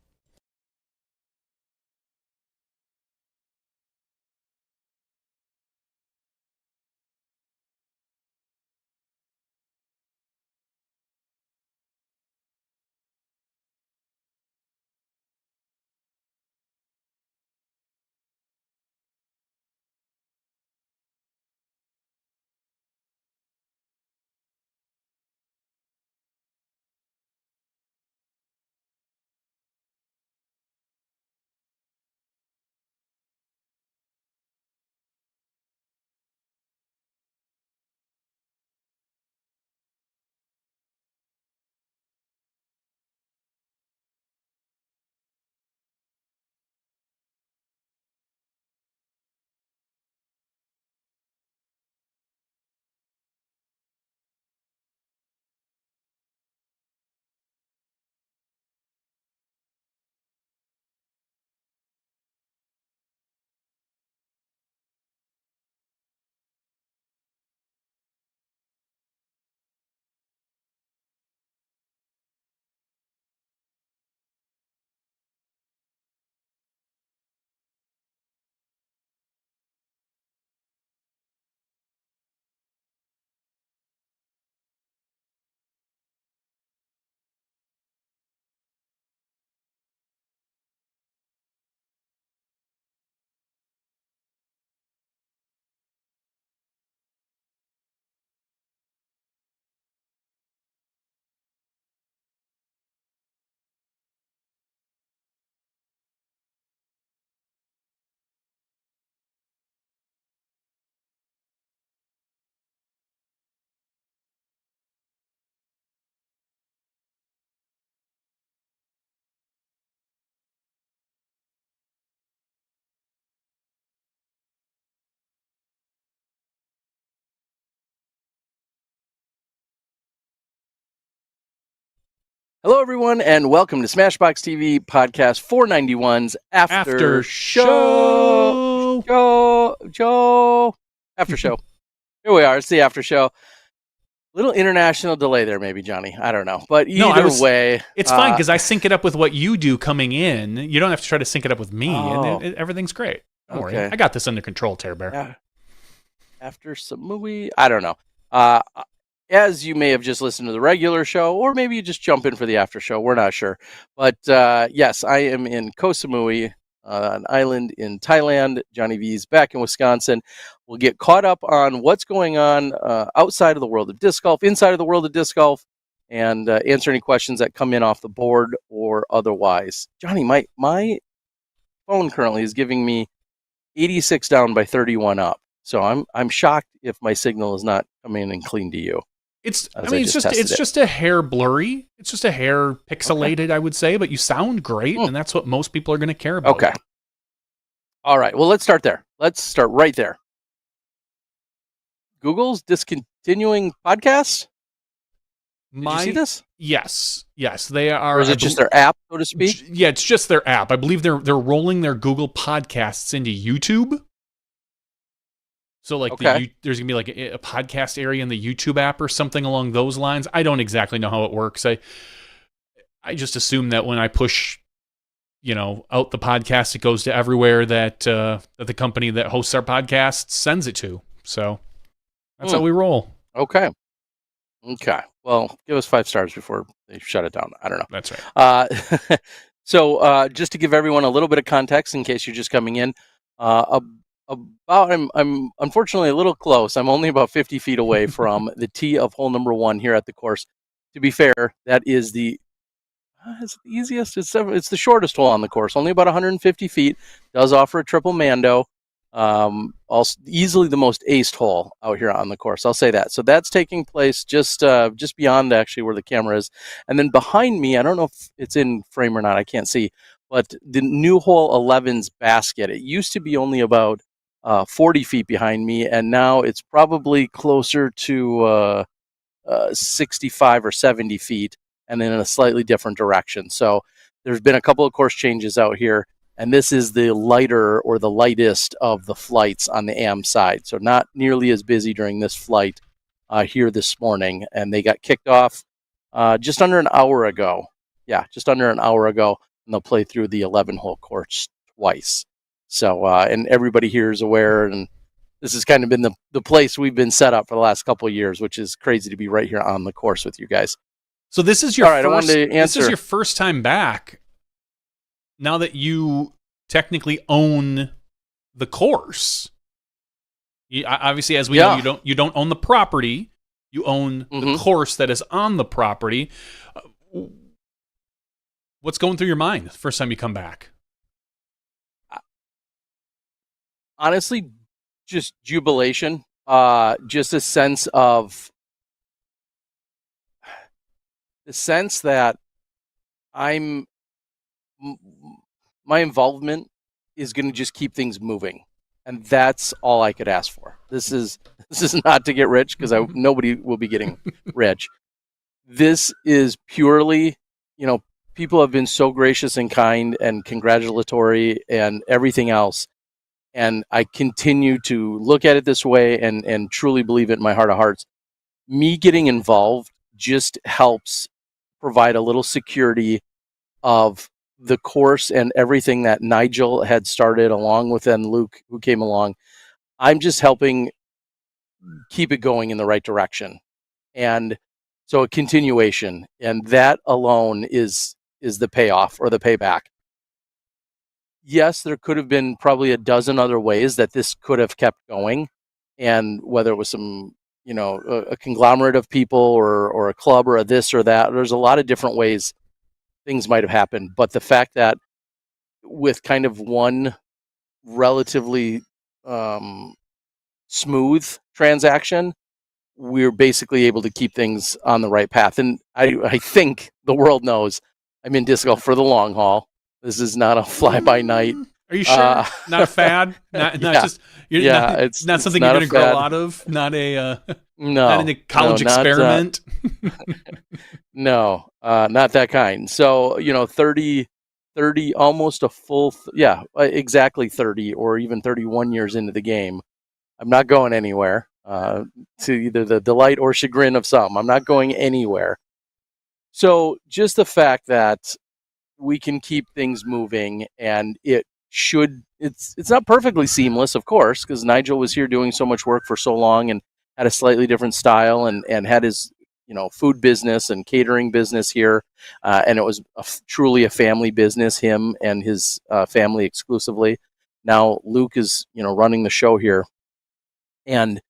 Hello, everyone, and welcome to Smashbox TV podcast 491's after show. After show. Here we are. It's the after show. Little international delay there, maybe, Johnny. I don't know, but either way, it's fine because I sync it up with what you do coming in. You don't have to try to sync it up with me, and everything's great. Don't worry, I got this under control, Tear Bear. After Samui, I don't know. As you may have just listened to the regular show, or maybe you just jump in for the after show. We're not sure. But yes, I am in Koh Samui, an island in Thailand. Johnny V's back in Wisconsin. We'll get caught up on what's going on outside of the world of disc golf, inside of the world of disc golf, and answer any questions that come in off the board or otherwise. Johnny, my phone currently is giving me 86 down by 31 up. So I'm shocked if my signal is not coming in clean to you. It's just a hair blurry. It's just a hair pixelated, okay. I would say, but you sound great, and that's what most people are going to care about. Okay. All right. Well, let's start there. Let's start right there. Google's discontinuing podcasts? Did you see this? Yes, they are. Or is it just their app, so to speak? Yeah, it's just their app. I believe they're rolling their Google Podcasts into YouTube. So like there's gonna be like a podcast area in the YouTube app or something along those lines. I don't exactly know how it works. I just assume that when I push, out the podcast, it goes to everywhere that the company that hosts our podcast sends it to. So that's how we roll. Okay. Well, give us 5 stars before they shut it down. I don't know. That's right. So just to give everyone a little bit of context in case you're just coming in, I'm unfortunately a little close. I'm only about 50 feet away from the tee of hole number 1 here at the course. To be fair, that is the easiest. It's the shortest hole on the course, only about 150 feet. Does offer a triple Mando. Also easily the most aced hole out here on the course. I'll say that. So that's taking place just beyond actually where the camera is, and then behind me, I don't know if it's in frame or not. I can't see, but the new hole 11's basket. It used to be only about 40 feet behind me, and now it's probably closer to 65 or 70 feet, and then in a slightly different direction. So there's been a couple of course changes out here, and this is the lighter or the lightest of the flights on the AM side. So not nearly as busy during this flight here this morning, and they got kicked off just under an hour ago. Yeah, just under an hour ago, and they'll play through the 11-hole course twice. So, and everybody here is aware, and this has kind of been the place we've been set up for the last couple of years, which is crazy to be right here on the course with you guys. So this is your this is your first time back. Now that you technically own the course, obviously, as we know, you don't own the property. You own the course that is on the property. What's going through your mind the first time you come back? Honestly, just jubilation. Just a sense of that my involvement is going to just keep things moving, and that's all I could ask for. This is not to get rich, because nobody will be getting rich. This is purely, people have been so gracious and kind and congratulatory and everything else. And I continue to look at it this way and truly believe it in my heart of hearts. Me getting involved just helps provide a little security of the course and everything that Nigel had started, along with then Luke, who came along. I'm just helping keep it going in the right direction. And so a continuation, and that alone is the payoff or the payback. Yes, there could have been probably a dozen other ways that this could have kept going, and whether it was some, a conglomerate of people or a club or a this or that, there's a lot of different ways things might have happened. But the fact that with kind of one relatively smooth transaction, we're basically able to keep things on the right path. And I think the world knows I'm in disc golf for the long haul. This is not a fly-by-night. Are you sure? Not a fad? It's not something you're going to grow out of? Not a not a college experiment? No, not that kind. So, 30, almost a full, exactly 30 or even 31 years into the game. I'm not going anywhere, to either the delight or chagrin of some. I'm not going anywhere. So just the fact that we can keep things moving, and it's not perfectly seamless, of course, because Nigel was here doing so much work for so long and had a slightly different style and had his food business and catering business here, and it was truly a family business. Him and his family exclusively. Now Luke is running the show here, and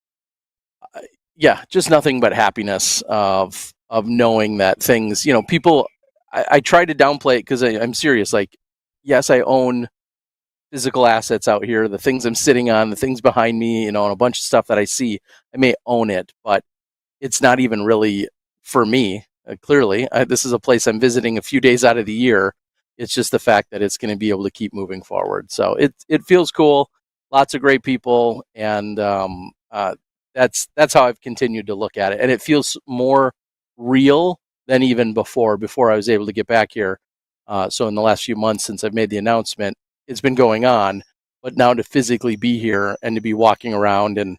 yeah, just nothing but happiness of knowing that things, people. I try to downplay it because I'm serious. Like, yes, I own physical assets out here, the things I'm sitting on, the things behind me, and a bunch of stuff that I see. I may own it, but it's not even really for me. Clearly, this is a place I'm visiting a few days out of the year. It's just the fact that it's going to be able to keep moving forward. So it feels cool. Lots of great people, and that's how I've continued to look at it, and it feels more real than even before I was able to get back here. So in the last few months since I've made the announcement, it's been going on, but now to physically be here and to be walking around and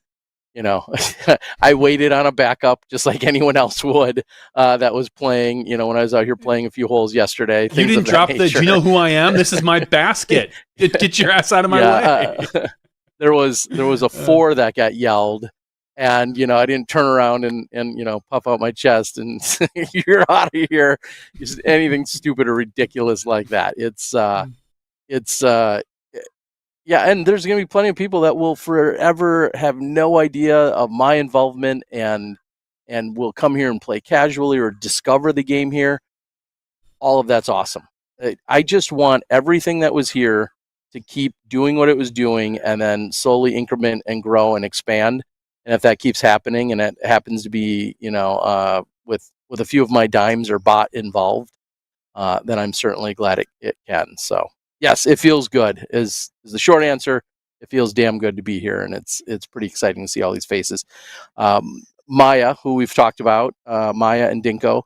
I waited on a backup just like anyone else would that was playing, when I was out here playing a few holes yesterday. You didn't drop do you know who I am? This is my basket. Get your ass out of my way. There was a 4 that got yelled, and I didn't turn around and puff out my chest and you're out of here. Just anything stupid or ridiculous like that. It's yeah, and there's going to be plenty of people that will forever have no idea of my involvement and will come here and play casually or discover the game here. All of that's awesome. I just want everything that was here to keep doing what it was doing and then slowly increment and grow and expand. And if that keeps happening and it happens to be, with a few of my dimes or bot involved, then I'm certainly glad it can. So yes, it feels good is the short answer. It feels damn good to be here, and it's pretty exciting to see all these faces. Maya, who we've talked about, Maya and Dinko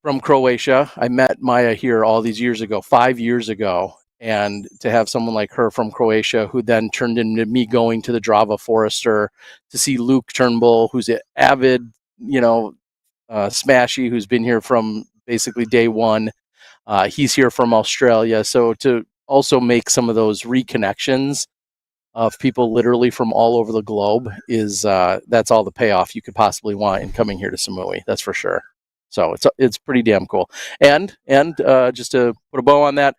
from Croatia. I met Maya here all these years ago, 5 years ago, and to have someone like her from Croatia who then turned into me going to the Drava Forester to see Luke Turnbull, who's an avid, smashy, who's been here from basically day one. He's here from Australia. So to also make some of those reconnections of people literally from all over the globe is that's all the payoff you could possibly want in coming here to Samui. That's for sure. So it's pretty damn cool. And just to put a bow on that,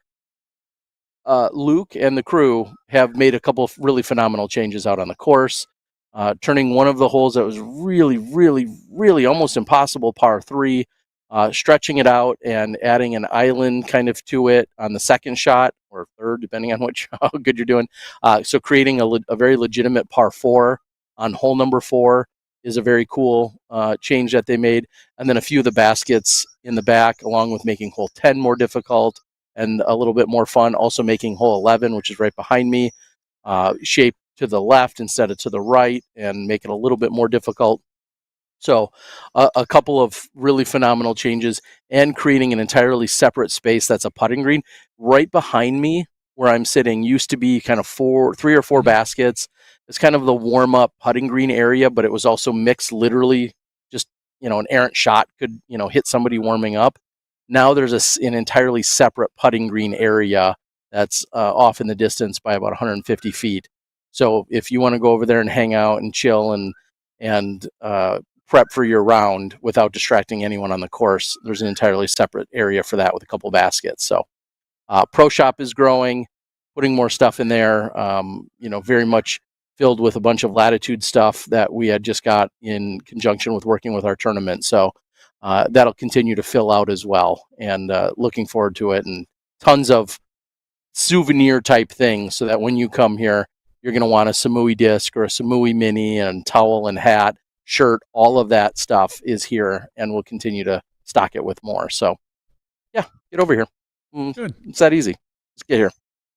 Luke and the crew have made a couple of really phenomenal changes out on the course, turning one of the holes that was really, really, really almost impossible, par 3, stretching it out and adding an island kind of to it on the second shot or third, depending on how good you're doing. So creating a very legitimate par 4 on hole number 4 is a very cool change that they made. And then a few of the baskets in the back, along with making hole 10 more difficult and a little bit more fun, also making hole 11, which is right behind me, shape to the left instead of to the right and make it a little bit more difficult. So a couple of really phenomenal changes and creating an entirely separate space that's a putting green. Right behind me where I'm sitting used to be kind of 3 or 4 baskets. It's kind of the warm-up putting green area, but it was also mixed literally just, an errant shot could, hit somebody warming up. Now there's an entirely separate putting green area that's off in the distance by about 150 feet. So if you want to go over there and hang out and chill and prep for your round without distracting anyone on the course, there's an entirely separate area for that with a couple baskets. So Pro Shop is growing, putting more stuff in there, very much filled with a bunch of Latitude stuff that we had just got in conjunction with working with our tournament. So that'll continue to fill out as well, and looking forward to it, and tons of souvenir type things so that when you come here, you're going to want a Samui disc or a Samui mini and towel and hat, shirt. All of that stuff is here, and we'll continue to stock it with more. So yeah, get over here. Good. It's that easy. Just get here.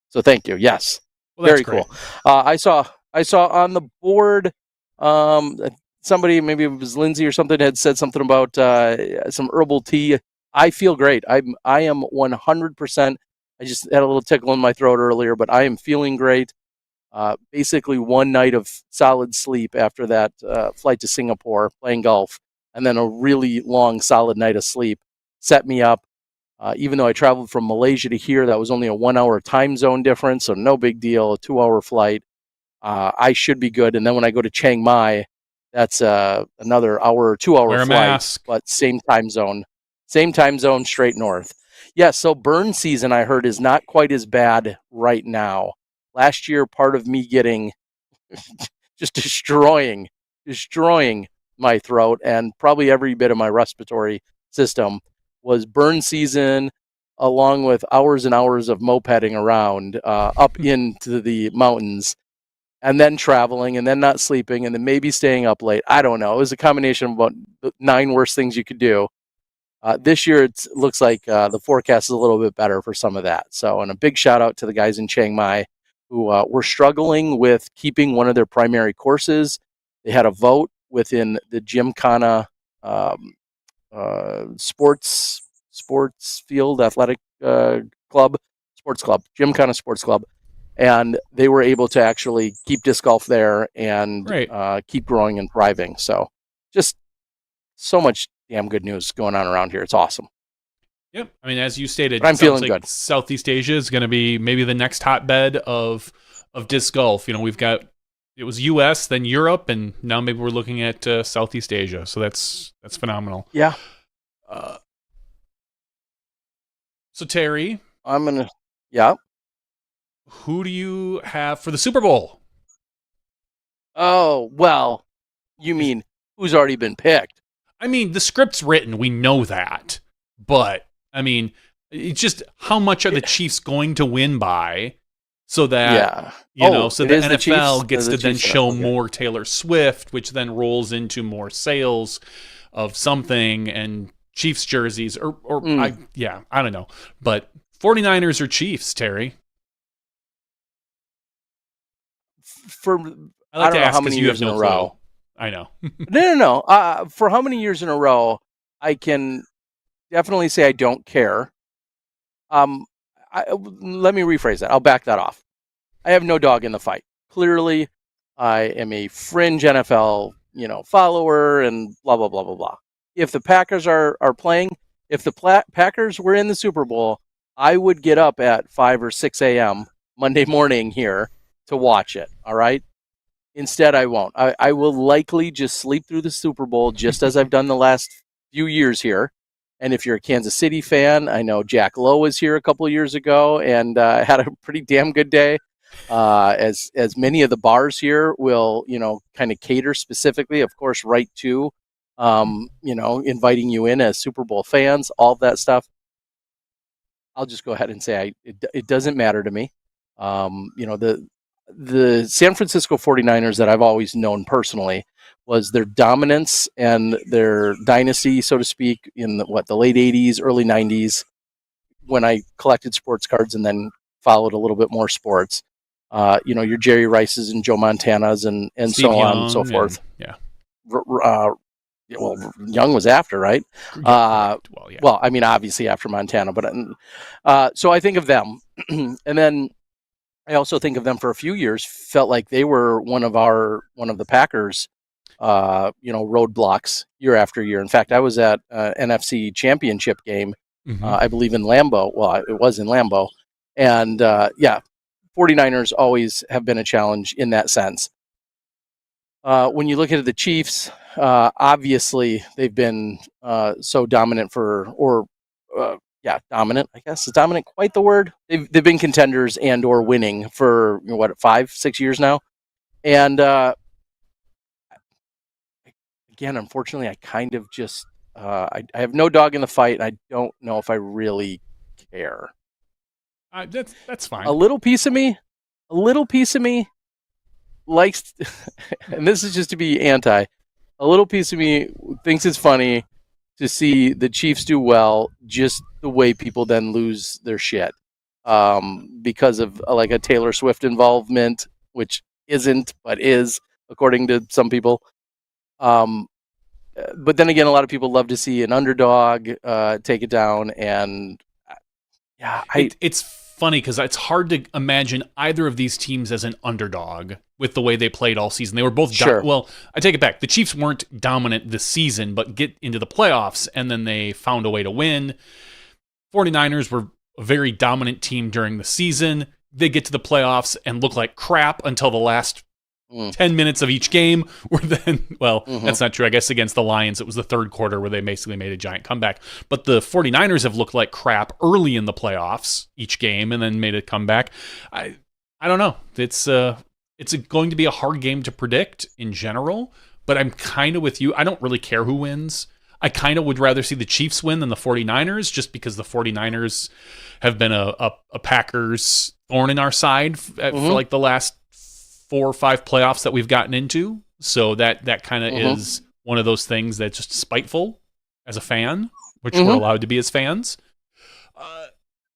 So thank you. Yes. Well, very cool. I saw on the board, somebody, maybe it was Lindsay or something, had said something about some herbal tea. I feel great. I am 100%. I just had a little tickle in my throat earlier, but I am feeling great. Basically one night of solid sleep after that flight to Singapore playing golf, and then a really long solid night of sleep set me up. Even though I traveled from Malaysia to here, that was only a 1 hour time zone difference, so no big deal, a 2 hour flight. I should be good. And then when I go to Chiang Mai, That's another hour or 2 hour Wear a flight, mask. but same time zone, straight north. Yeah, so burn season, I heard, is not quite as bad right now. Last year, part of me getting just destroying my throat and probably every bit of my respiratory system was burn season, along with hours and hours of mopeding around up into the mountains, and then traveling, and then not sleeping, and then maybe staying up late. I don't know. It was a combination of about the 9 worst things you could do. This year, it looks like the forecast is a little bit better for some of that. So, and a big shout out to the guys in Chiang Mai who were struggling with keeping one of their primary courses. They had a vote within the Gymkhana sports field athletic sports club, Gymkhana Sports Club, and they were able to actually keep disc golf there and keep growing and thriving. So, just so much damn good news going on around here. It's awesome. Yep. I mean, as you stated, but I'm feeling good. Southeast Asia is going to be maybe the next hotbed of disc golf. We've got, it was U.S., then Europe, and now maybe we're looking at Southeast Asia. So that's phenomenal. Yeah. So Terry, yeah. Who do you have for the Super Bowl? Oh, well, you mean who's already been picked? I mean, the script's written. We know that. But, I mean, it's just how much are the Chiefs going to win by so that, so the NFL gets to then show more Taylor Swift, which then rolls into more sales of something and Chiefs jerseys I don't know. But 49ers or Chiefs, Terry? I like to ask because you have no clue. I know. No. For how many years in a row, I can definitely say I don't care. Let me rephrase that. I'll back that off. I have no dog in the fight. Clearly, I am a fringe NFL, follower and blah, blah, blah, blah, blah. If the Packers are playing, if the Packers were in the Super Bowl, I would get up at 5 or 6 a.m. Monday morning here to watch it. All right. Instead, I won't. I will likely just sleep through the Super Bowl, just as I've done the last few years here. And if you're a Kansas City fan, I know Jack Lowe was here a couple of years ago and had a pretty damn good day. As many of the bars here will, kind of cater specifically, of course, right to, inviting you in as Super Bowl fans, all of that stuff. I'll just go ahead and say it doesn't matter to me. The San Francisco 49ers that I've always known personally was their dominance and their dynasty, so to speak, in the late 80s, early 90s, when I collected sports cards and then followed a little bit more sports. Your Jerry Rices and Joe Montanas and so on and so forth. Young was after, right? Well, I mean, obviously after Montana, but so I think of them. And then I also think of them for a few years, felt like they were one of the Packers, roadblocks year after year. In fact, I was at NFC Championship game, I believe in Lambeau. Well, it was in Lambeau. And 49ers always have been a challenge in that sense. When you look at the Chiefs, obviously they've been so dominant dominant, I guess. Is dominant quite the word? They've been contenders and or winning for 5-6 years now. And again, unfortunately, I kind of just I have no dog in the fight, and I don't know if I really care. That's fine. A little piece of me likes, and this is just to be anti. A little piece of me thinks it's funny to see the Chiefs do well, just the way people then lose their shit because of like a Taylor Swift involvement, which isn't, but is, according to some people. But then again, a lot of people love to see an underdog take it down, and it's funny because it's hard to imagine either of these teams as an underdog with the way they played all season. They were both well, I take it back. The Chiefs weren't dominant this season, but get into the playoffs, and then they found a way to win. 49ers were a very dominant team during the season. They get to the playoffs and look like crap until the last Mm. 10 minutes of each game were then, well, Mm-hmm. that's not true. I guess against the Lions, it was the third quarter where they basically made a giant comeback. But the 49ers have looked like crap early in the playoffs each game and then made a comeback. I don't know. It's going to be a hard game to predict in general, but I'm kind of with you. I don't really care who wins. I kind of would rather see the Chiefs win than the 49ers just because the 49ers have been a Packers thorn in our side for like the last 4 or 5 playoffs that we've gotten into. So that kind of is one of those things that's just spiteful as a fan, which we're allowed to be as fans.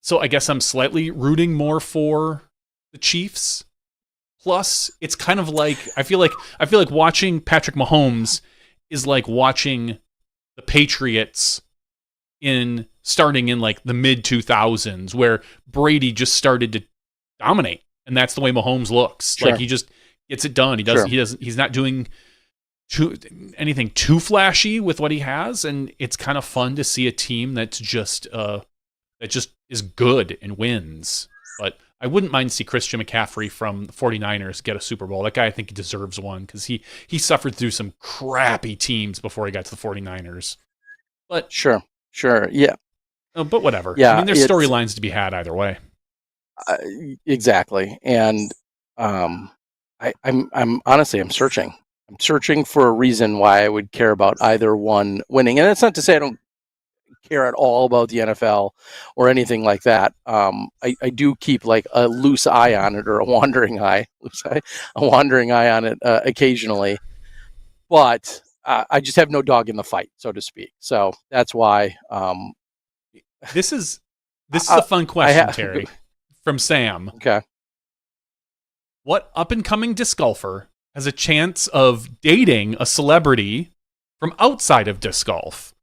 So I guess I'm slightly rooting more for the Chiefs. Plus, it's kind of like I feel like watching Patrick Mahomes is like watching the Patriots starting in like the mid 2000s, where Brady just started to dominate, and that's the way Mahomes looks. Sure. Like he just gets it done. He's not doing anything too flashy with what he has, and it's kind of fun to see a team that just is good and wins. But I wouldn't mind to see Christian McCaffrey from the 49ers get a Super Bowl. That guy, I think he deserves one because he suffered through some crappy teams before he got to the 49ers. But sure, yeah. But whatever. Yeah, I mean, there's storylines to be had either way. Exactly, and I'm honestly I'm searching. I'm searching for a reason why I would care about either one winning, and that's not to say I don't care at all about the NFL or anything like that. I do keep like a loose eye on it, or a wandering eye on it occasionally, but I just have no dog in the fight, so to speak. So that's why. This is a fun question, Terry, from Sam. Okay. What up-and-coming disc golfer has a chance of dating a celebrity from outside of disc golf?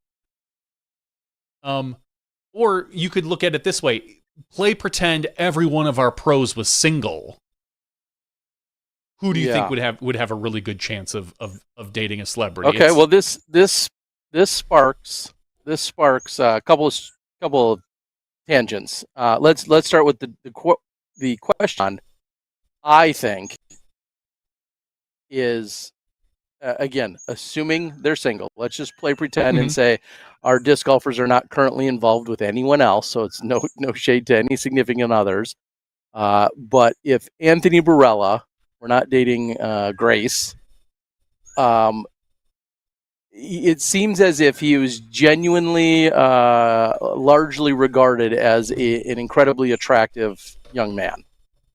Or you could look at it this way: play pretend every one of our pros was single. Who do you think would have a really good chance of dating a celebrity? Okay, well this sparks a couple of tangents. Let's start with the question. I think is again, assuming they're single. Let's just play pretend and say our disc golfers are not currently involved with anyone else, so it's no shade to any significant others. But if Anthony Barella, we're not dating Grace, it seems as if he was genuinely largely regarded as an incredibly attractive young man.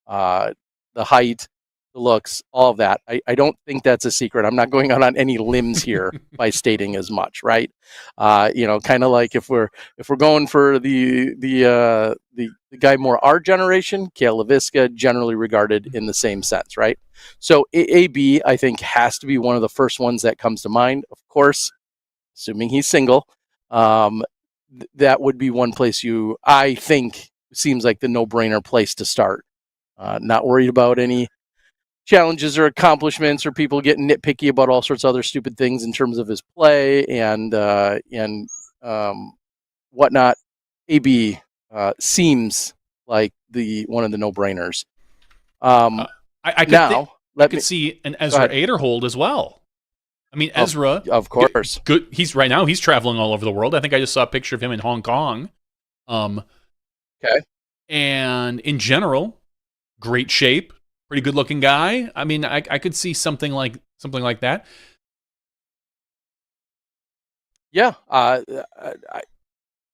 The height, the looks, all of that. I don't think that's a secret. I'm not going out on any limbs here by stating as much, right? Kind of like if we're going for the guy more our generation, Kale LaVisca, generally regarded in the same sense, right? So AB, I think, has to be one of the first ones that comes to mind. Of course, assuming he's single, that would be one place I think, seems like the no-brainer place to start. Not worried about any challenges or accomplishments or people getting nitpicky about all sorts of other stupid things in terms of his play and whatnot. AB seems like one of the no-brainers. I could see an Ezra Aderhold as well. I mean, Ezra, of course, good. He's right now. He's traveling all over the world. I think I just saw a picture of him in Hong Kong. Okay, and in general, great shape. Pretty good looking guy. I mean, I could see something like that. Yeah,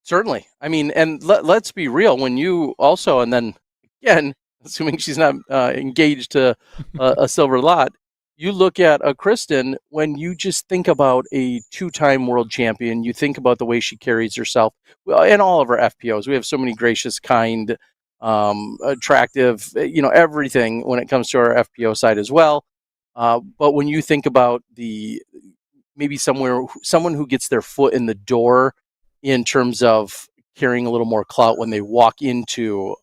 certainly. I mean, and let's be real. When you also, and then again, assuming she's not engaged to a silver lot, you look at a Kristen. When you just think about a 2-time world champion, you think about the way she carries herself. Well, in all of our FPOs, we have so many gracious, kind, attractive, everything when it comes to our FPO side as well. But when you think about maybe someone who gets their foot in the door in terms of carrying a little more clout when they walk into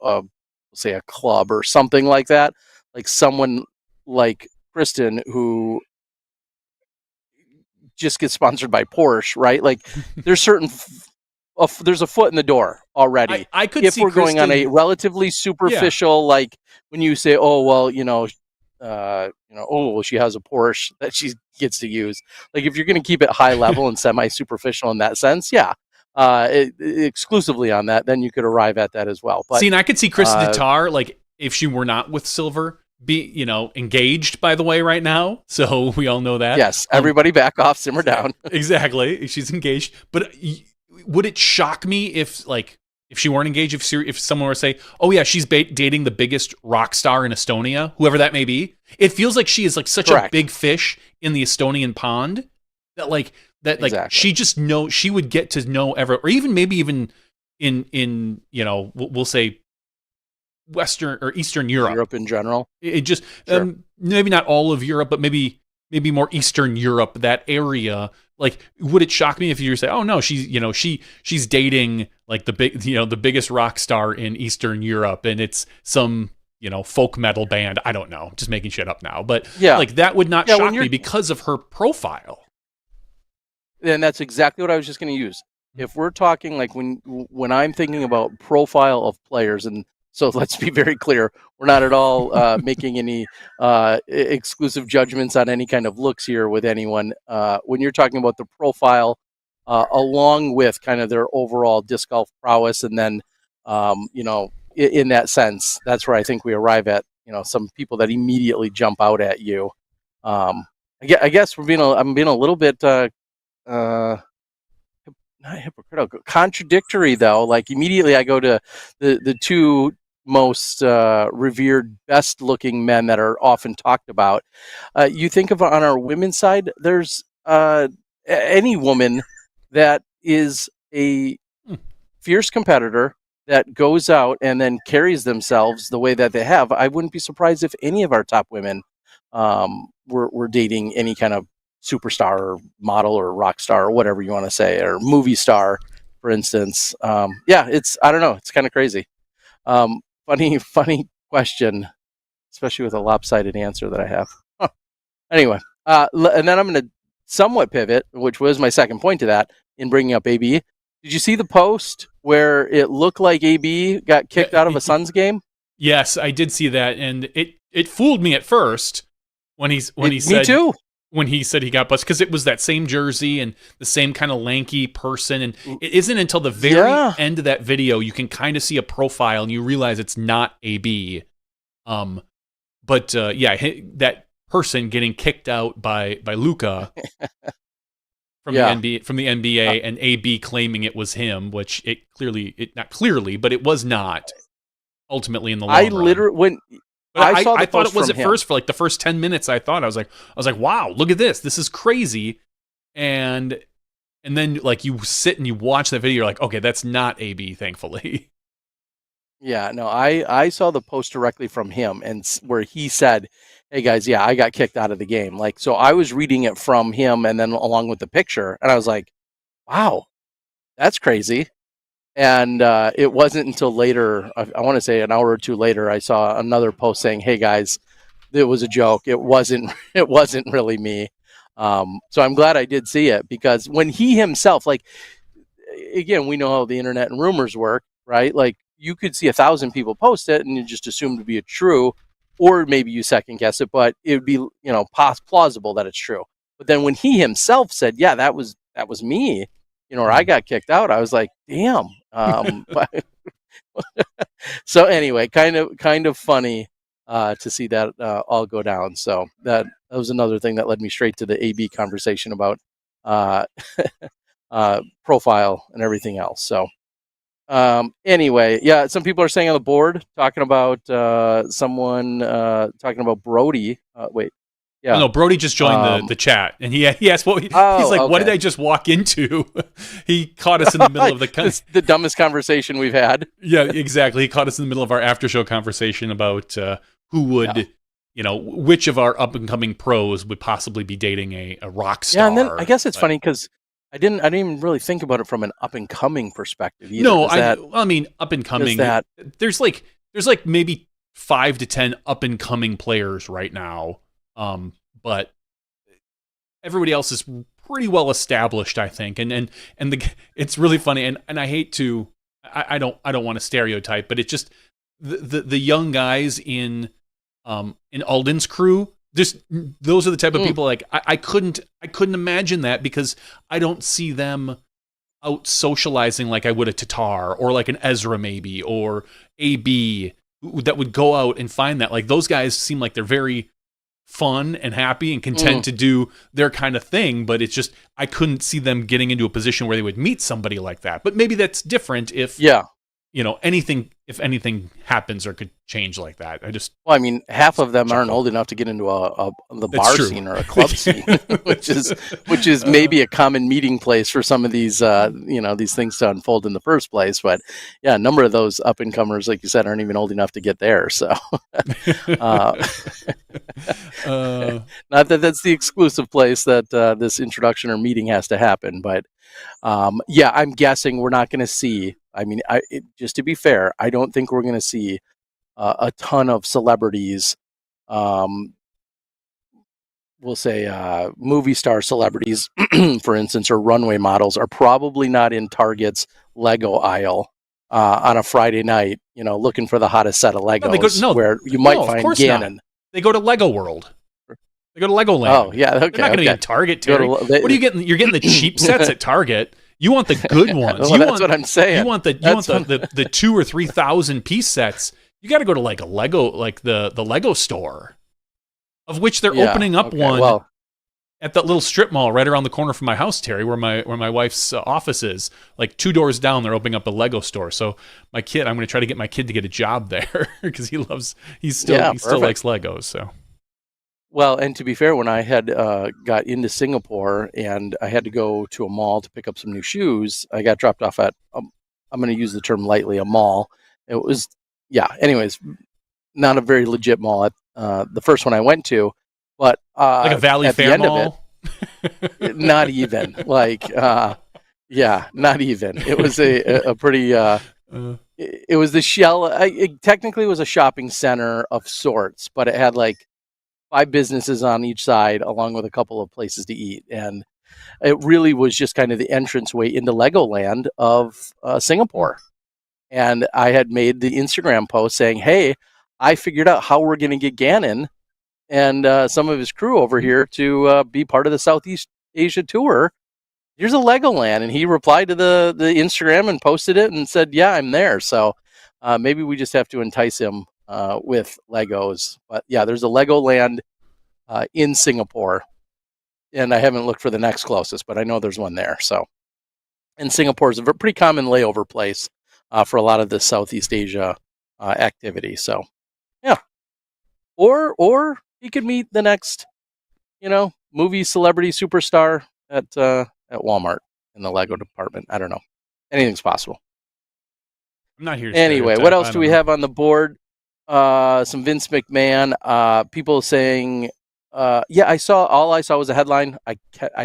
say a club or something like that, like someone like Kristen who just gets sponsored by Porsche, right? Like there's there's a foot in the door already. If we're going on a relatively superficial, like when you say, oh, well, oh, well, she has a Porsche that she gets to use. Like, if you're going to keep it high level and semi superficial in that sense, yeah, exclusively on that, then you could arrive at that as well. But see, and I could see Chris Tatar, like, if she were not with Silver, be engaged, by the way, right now. So we all know that. Yes, everybody back off, simmer down. Exactly, she's engaged. But would it shock me if she weren't engaged? If someone were to say, "Oh yeah, she's dating the biggest rock star in Estonia, whoever that may be," it feels like she is like such a big fish in the Estonian pond that exactly. She just she would get to know or even in we'll say Western or Eastern Europe in general. It just maybe not all of Europe, but maybe more Eastern Europe, that area. Like, would it shock me if you say, "Oh no, she's dating like the biggest rock star in Eastern Europe, and it's some folk metal band"? I don't know, just making shit up now, but like that would not shock me because of her profile. And that's exactly what I was just going to use. If we're talking like when I'm thinking about profile of players, and so let's be very clear, we're not at all making any exclusive judgments on any kind of looks here with anyone. When you're talking about the profile, along with kind of their overall disc golf prowess, and then, in that sense, that's where I think we arrive at, some people that immediately jump out at you. I guess I'm being a little bit not hypocritical, contradictory though. Like, immediately I go to the two most revered, best looking men that are often talked about. You think of on our women's side, there's any woman that is a fierce competitor that goes out and then carries themselves the way that they have. I wouldn't be surprised if any of our top women were dating any kind of superstar or model or rock star or whatever you want to say, or movie star, for instance. I don't know. It's kind of crazy. Funny question, especially with a lopsided answer that I have. Huh. Anyway, and then I'm going to somewhat pivot, which was my second point to that in bringing up AB. Did you see the post where it looked like AB got kicked out of a Suns game? Yes, I did see that, and it fooled me at first when he said, me too. When he said he got busted, because it was that same jersey and the same kind of lanky person. And it isn't until the very end of that video you can kind of see a profile and you realize it's not AB. That person getting kicked out by Luka from the NBA, and AB claiming it was him, which not clearly, but it was not ultimately in the long run. I thought it was at first for like the first 10 minutes. I was like, wow, look at this. This is crazy. And then like you sit and you watch that video, you're like, okay, that's not AB, thankfully. Yeah, no, I saw the post directly from him, and where he said, "Hey guys, I got kicked out of the game." Like, so I was reading it from him, and then along with the picture, and I was like, wow, that's crazy. And it wasn't until later, I want to say an hour or two later, I saw another post saying, "Hey guys, it was a joke. It wasn't really me." So I'm glad I did see it, because when he himself, like, again, we know how the internet and rumors work, right? Like, you could see 1,000 people post it and you just assume to be true, or maybe you second guess it, but it would be, plausible that it's true. But then when he himself said, "Yeah, that was me," or "I got kicked out," I was like, damn. So anyway, kind of funny to see that all go down. So that was another thing that led me straight to the AB conversation about profile and everything else. So anyway, some people are saying on the board, talking about someone talking about Brody. Wait. Yeah. No, Brody just joined the chat, and he asked he's like, okay. What did I just walk into? He caught us in the middle of the dumbest conversation we've had. Yeah, exactly. He caught us in the middle of our after show conversation about who would, which of our up and coming pros would possibly be dating a rock star. Yeah, and then I guess it's funny because I didn't even really think about it from an up and coming perspective either. No, I mean up and coming. There's like maybe 5 to 10 up and coming players right now. But everybody else is pretty well established, I think, and it's really funny, and I hate to, I don't want to stereotype, but it's just the young guys in in Alden's crew. Just those are the type of people like I couldn't imagine that because I don't see them out socializing like I would a Tatar or like an Ezra maybe or AB that would go out and find that. Like those guys seem like they're very fun and happy and content to do their kind of thing, but it's just I couldn't see them getting into a position where they would meet somebody like that. But maybe that's different if if anything happens or could change like that. Well, I mean, half of them aren't old enough to get into the bar scene or a club scene, which is maybe a common meeting place for some of these these things to unfold in the first place. But yeah, a number of those up and comers, like you said, aren't even old enough to get there. So, not that that's the exclusive place that this introduction or meeting has to happen, but yeah, I'm guessing we're not going to see. I mean, just to be fair, I don't think we're going to see a ton of celebrities. We'll say movie star celebrities, for instance, or runway models are probably not in Target's Lego aisle on a Friday night, looking for the hottest set of Legos, where you might find Ganon. Not. They go to Lego World. They go to Legoland. Oh, yeah. Okay. They're not going to be at Target, Terry. What are you getting? You're getting the cheap sets at Target. You want the good ones. Well, that's what I'm saying. You want the 2,000 or 3,000 piece sets. You got to go to like a Lego, like the Lego store, of which they're opening up one at that little strip mall right around the corner from my house, Terry, where my wife's office is. Like 2 doors down, they're opening up a Lego store. So I'm going to try to get my kid to get a job there because he still likes Legos. So. Well, and to be fair, when I had got into Singapore and I had to go to a mall to pick up some new shoes, I got dropped off at, I'm going to use the term lightly, a mall. It was, anyways, not a very legit mall at the first one I went to, but like a Valley Fair mall? Not even. Not even. It was a pretty... it was the shell. It technically was a shopping center of sorts, but it had like 5 businesses on each side, along with a couple of places to eat. And it really was just kind of the entranceway into Legoland of Singapore. And I had made the Instagram post saying, hey, I figured out how we're going to get Ganon and some of his crew over here to be part of the Southeast Asia tour. Here's a Legoland. And he replied to the Instagram and posted it and said, yeah, I'm there. So maybe we just have to entice him with Legos. But yeah, there's a Legoland in Singapore, and I haven't looked for the next closest, but I know there's one there. So, and Singapore is a pretty common layover place for a lot of the Southeast Asia activity. So, yeah, or he could meet the next, movie celebrity superstar at Walmart in the Lego department. I don't know. Anything's possible. I'm not here. Anyway, what else do we have on the board? Some Vince McMahon, people saying, I saw was a headline. I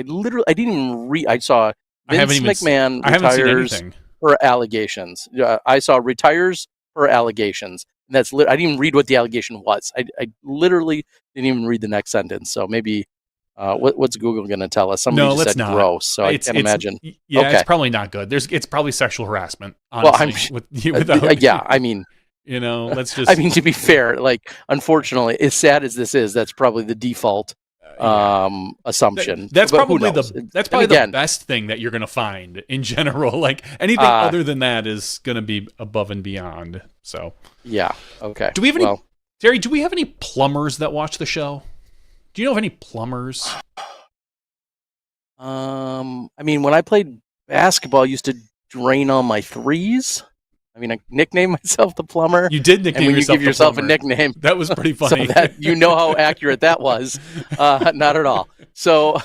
didn't even read. I saw Vince McMahon retires for allegations. I saw retires for allegations. And that's I didn't even read what the allegation was. I literally didn't even read the next sentence. So maybe, what's Google going to tell us? Somebody just said not. Gross. So I can't imagine. Yeah, okay. It's probably not good. It's probably sexual harassment. Honestly, I mean, let's just. I mean, to be fair, like, unfortunately, as sad as this is, that's probably the default assumption. That's probably the best thing that you're going to find in general. Like anything other than that is going to be above and beyond. So yeah, okay. Do we have any, Terry? Do we have any plumbers that watch the show? Do you know of any plumbers? I mean, when I played basketball, I used to drain all my threes. I mean, I nicknamed myself the plumber. You did nickname and when yourself you give yourself a nickname. That was pretty funny. So that, how accurate that was. Not at all. So,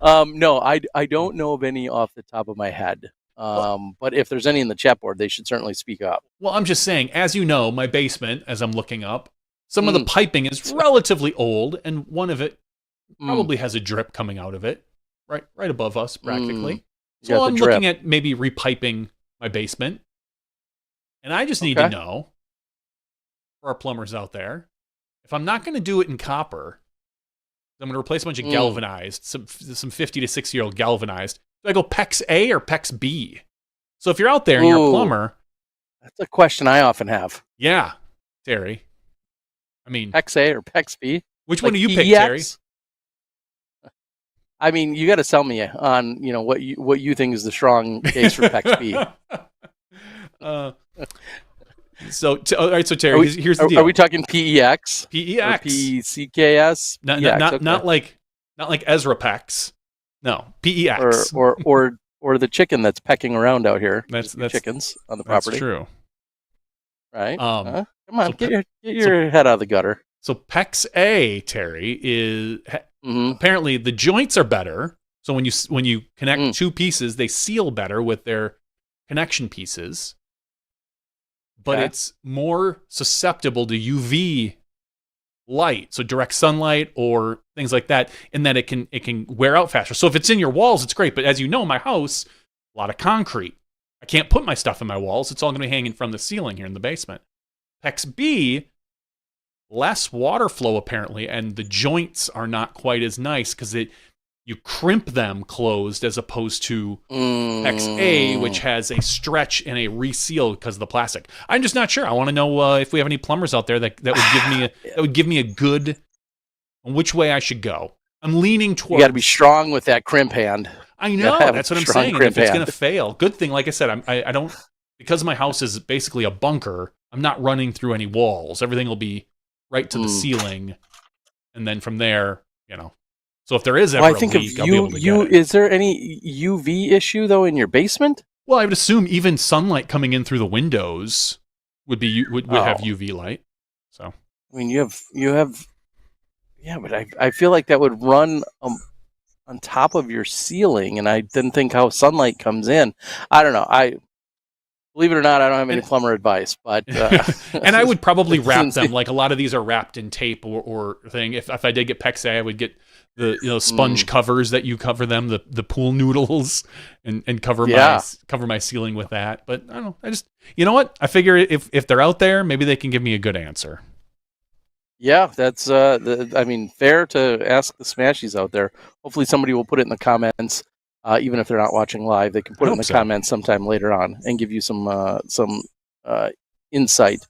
no, I don't know of any off the top of my head. But if there's any in the chat board, they should certainly speak up. Well, I'm just saying, as you know, my basement, as I'm looking up, some of the piping is relatively old, and one of it probably has a drip coming out of it, right above us, practically. So I'm looking at maybe repiping my basement. And I just need to know, for our plumbers out there, if I'm not going to do it in copper, I'm going to replace a bunch of galvanized, some 50 to 60-year-old galvanized. Do I go PEX A or PEX B? So if you're out there and you're a plumber... That's a question I often have. Yeah, Terry. I mean, PEX A or PEX B? which one Like do you pick, Terry? PEX? I mean, you got to sell me on what you think is the strong case for PEX B. uh, all right. So Terry, here's the deal. Are we talking PEX? PEX. Or PECKS? Not like Ezra Pex. No, PEX. Or the chicken that's pecking around out here. That's chickens on the property. That's true. Right? Come on, so get your head out of the gutter. So PEX A, Terry, is apparently the joints are better. So when you connect two pieces, they seal better with their connection pieces. But it's more susceptible to UV light, so direct sunlight or things like that, in that it can wear out faster. So if it's in your walls, it's great. But as you know, my house, a lot of concrete. I can't put my stuff in my walls. It's all going to be hanging from the ceiling here in the basement. PEX B, less water flow apparently, and the joints are not quite as nice because you crimp them closed as opposed to PEX A, which has a stretch and a reseal because of the plastic. I'm just not sure. I want to know if we have any plumbers out there that would give me a good on which way I should go. I'm leaning towards. You got to be strong with that crimp hand. I know, that's what I'm saying. If it's going to fail, good thing. Like I said, I don't, because my house is basically a bunker. I'm not running through any walls. Everything will be right to the ceiling, and then from there, So if there is ever a leak, I'll be able to get it. Is there any UV issue though in your basement? Well, I would assume even sunlight coming in through the windows would have UV light. So I mean, you have, yeah, but I feel like that would run on top of your ceiling, and I didn't think how sunlight comes in. I don't know. Believe it or not, I don't have any plumber advice, but and I would probably wrap them, like a lot of these are wrapped in tape or thing. If I did get PEX A, I would get the sponge covers that you cover them, the pool noodles, and cover my ceiling with that. But I don't know. I just, you know what? I figure if they're out there, maybe they can give me a good answer. Yeah, that's fair to ask the Smashies out there. Hopefully somebody will put it in the comments. Even if they're not watching live, they can put it in the comments sometime later on and give you some insight.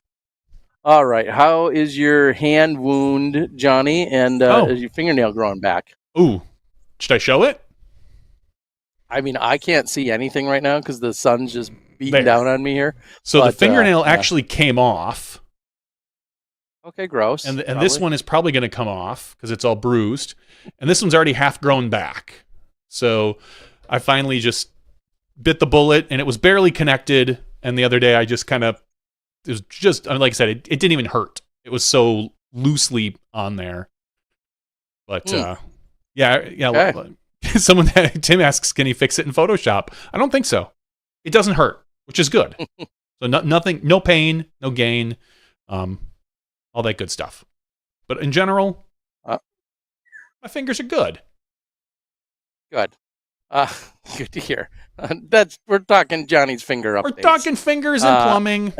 All right, how is your hand wound, Johnny? And is your fingernail growing back? Ooh, should I show it? I mean, I can't see anything right now because the sun's just beating down on me here. So the fingernail actually came off. Okay, gross. And this one is probably going to come off because it's all bruised. And this one's already half grown back. So I finally just bit the bullet, and it was barely connected. And the other day I just it was just, like I said, it didn't even hurt. It was so loosely on there. But Okay. Tim asks, can he fix it in Photoshop? I don't think so. It doesn't hurt, which is good. So nothing, no pain, no gain, all that good stuff. But in general, my fingers are good. Good. Good to hear. We're talking Johnny's finger updates. We're talking fingers and plumbing.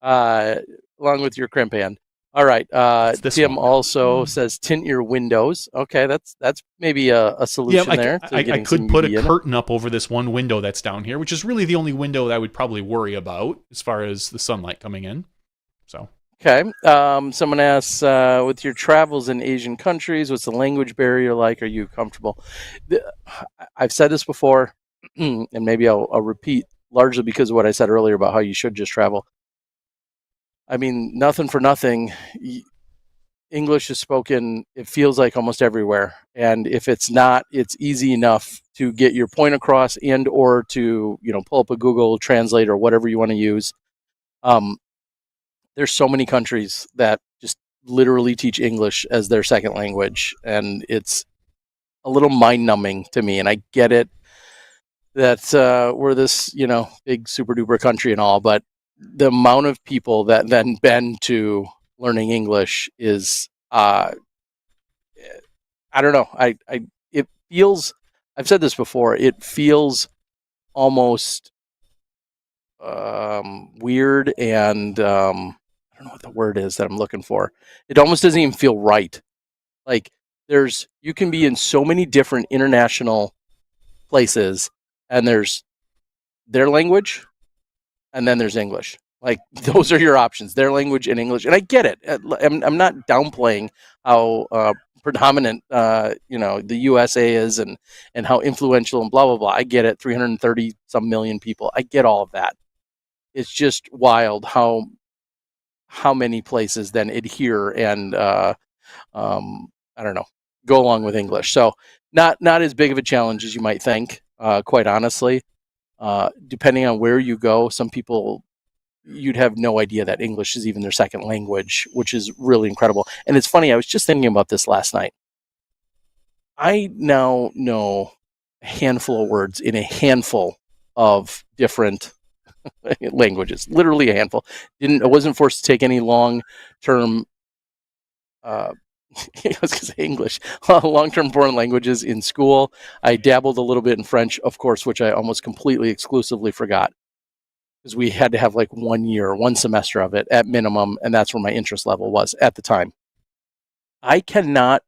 Along with your crimp hand. All right. Tim also says tint your windows. Okay, that's maybe a solution there. I could put a curtain up over this one window that's down here, which is really the only window that I would probably worry about as far as the sunlight coming in. So. Okay. Someone asks, with your travels in Asian countries, what's the language barrier like? Are you comfortable? I've said this before, and maybe I'll repeat, largely because of what I said earlier about how you should just travel. I mean, nothing for nothing. English is spoken, it feels like almost everywhere. And if it's not, it's easy enough to get your point across and or to, pull up a Google Translate or whatever you want to use. There's so many countries that just literally teach English as their second language, and it's a little mind-numbing to me. And I get it that we're this, big super duper country and all, but the amount of people that then bend to learning English is, I don't know. It feels, I've said this before, it feels almost weird and I don't know what the word is that I'm looking for. It almost doesn't even feel right. Like you can be in so many different international places, and there's their language, and then there's English. Like those are your options: their language and English. And I get it. I'm not downplaying how predominant the USA is and how influential and blah blah blah. I get it. 330 some million people. I get all of that. It's just wild how many places then adhere and I don't know, go along with English. So not as big of a challenge as you might think. Quite honestly, depending on where you go, some people, you'd have no idea that English is even their second language, which is really incredible. And it's funny, I was just thinking about this last night. I now know a handful of words in a handful of different languages, literally a handful. I wasn't forced to take any long-term, I was going to say English, long-term foreign languages in school. I dabbled a little bit in French, of course, which I almost completely exclusively forgot, because we had to have like 1 year, one semester of it at minimum, and that's where my interest level was at the time. I cannot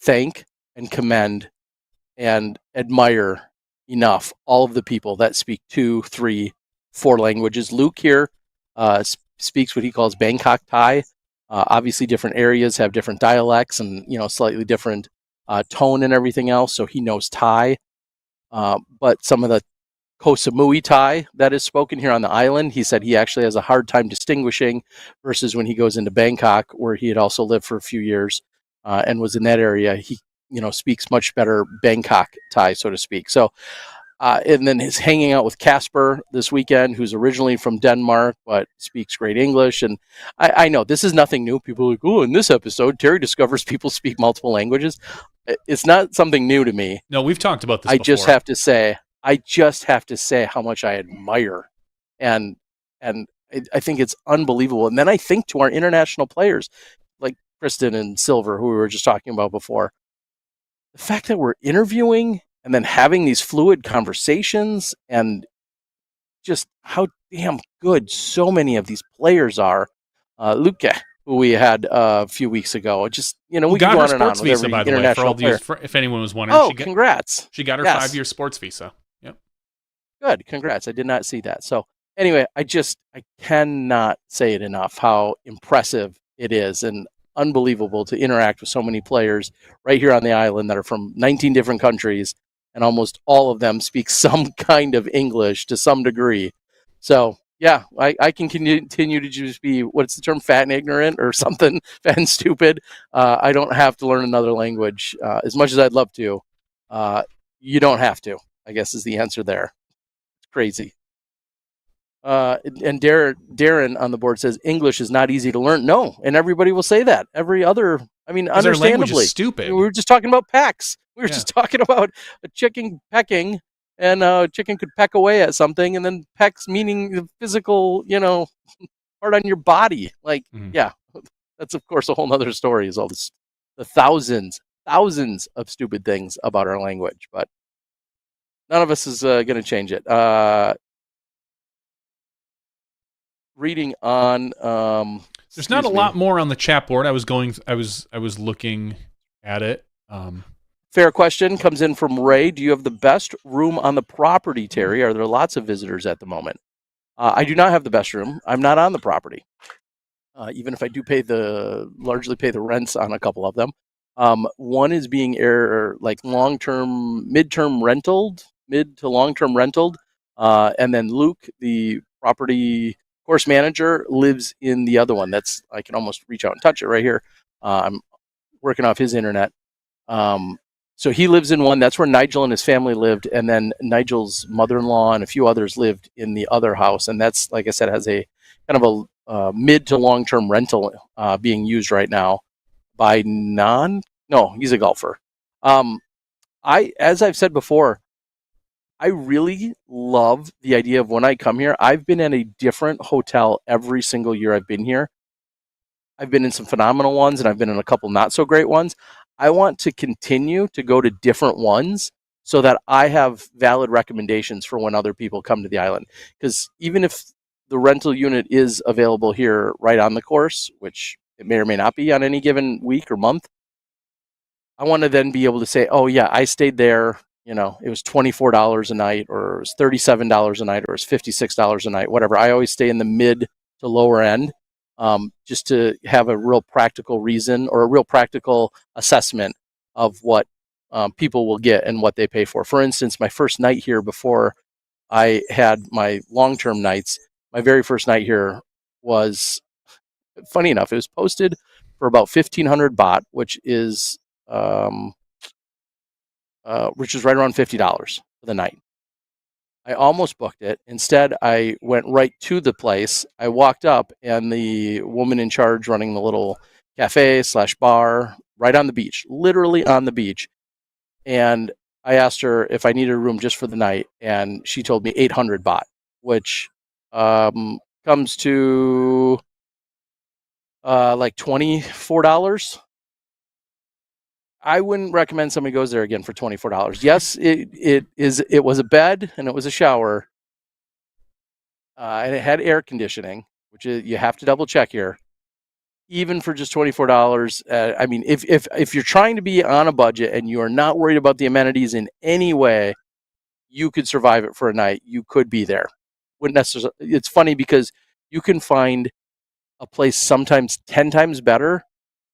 thank and commend and admire enough all of the people that speak 2, 3, 4 languages. Luke here speaks what he calls Bangkok Thai. Obviously, different areas have different dialects and slightly different tone and everything else, so he knows Thai. But some of the Koh Samui Thai that is spoken here on the island, he said he actually has a hard time distinguishing versus when he goes into Bangkok, where he had also lived for a few years and was in that area. He speaks much better Bangkok Thai, so to speak. So and then he's hanging out with Casper this weekend, who's originally from Denmark but speaks great English. And I know this is nothing new. People are like, oh, in this episode, Terry discovers people speak multiple languages. It's not something new to me. No, we've talked about this I before. just have to say how much I admire, and I think it's unbelievable. And then I think to our international players like Kristen and Silver, who we were just talking about before, the fact that we're interviewing and then having these fluid conversations, and just how damn good so many of these players are. Luca, who we had a few weeks ago, just we got can go her on and on sports with visa, every by the way, international player. if anyone was wondering. Oh, congrats! She got her Yes. 5-year sports visa. Yep. Good, congrats! I did not see that. So anyway, I cannot say it enough how impressive it is and unbelievable to interact with so many players right here on the island that are from 19 different countries, and almost all of them speak some kind of English to some degree. So yeah, I can continue to just be, what's the term, fat and ignorant or something, fat and stupid. I don't have to learn another language as much as I'd love to. You don't have to, I guess, is the answer there. It's crazy. And Darren on the board says English is not easy to learn. No, and everybody will say that. Every other, understandably, stupid. We were just talking about pecks. We were just talking about a chicken pecking, and a chicken could peck away at something, and then pecks meaning the physical, part on your body. Like, yeah, that's of course a whole nother story. Is all this, the thousands of stupid things about our language, but none of us is going to change it. Reading on, there's not a lot more on the chat board. I was looking at it. Fair question comes in from Ray. Do you have the best room on the property, Terry? Are there lots of visitors at the moment? I do not have the best room. I'm not on the property, even if I do largely pay the rents on a couple of them. One is being mid to long-term rented, and then Luke, the property course manager, lives in the other one. That's, I can almost reach out and touch it right here. I'm working off his internet. So he lives in one. That's where Nigel and his family lived, and then Nigel's mother-in-law and a few others lived in the other house. And that's, like I said, has a kind of a mid to long-term rental being used right now by he's a golfer. As I've said before, I really love the idea of when I come here. I've been at a different hotel every single year I've been here. I've been in some phenomenal ones, and I've been in a couple not so great ones. I want to continue to go to different ones so that I have valid recommendations for when other people come to the island. Because even if the rental unit is available here right on the course, which it may or may not be on any given week or month, I want to then be able to say, oh yeah, I stayed there. It was $24 a night, or it was $37 a night, or it was $56 a night, whatever. I always stay in the mid to lower end, just to have a real practical reason or a real practical assessment of what people will get and what they pay for. For instance, my first night here before I had my long-term nights, my very first night here was, funny enough, it was posted for about 1,500 baht, which is right around $50 for the night. I almost booked it. Instead, I went right to the place. I walked up, and the woman in charge running the little cafe/bar right on the beach, literally on the beach. And I asked her if I needed a room just for the night, and she told me 800 baht, which comes to like $24. I wouldn't recommend somebody goes there again for $24. Yes, it was a bed and it was a shower, and it had air conditioning, which you have to double check here. Even for just $24, I mean, if you're trying to be on a budget and you are not worried about the amenities in any way, you could survive it for a night. You could be there. Wouldn't necessarily. It's funny because you can find a place sometimes 10 times better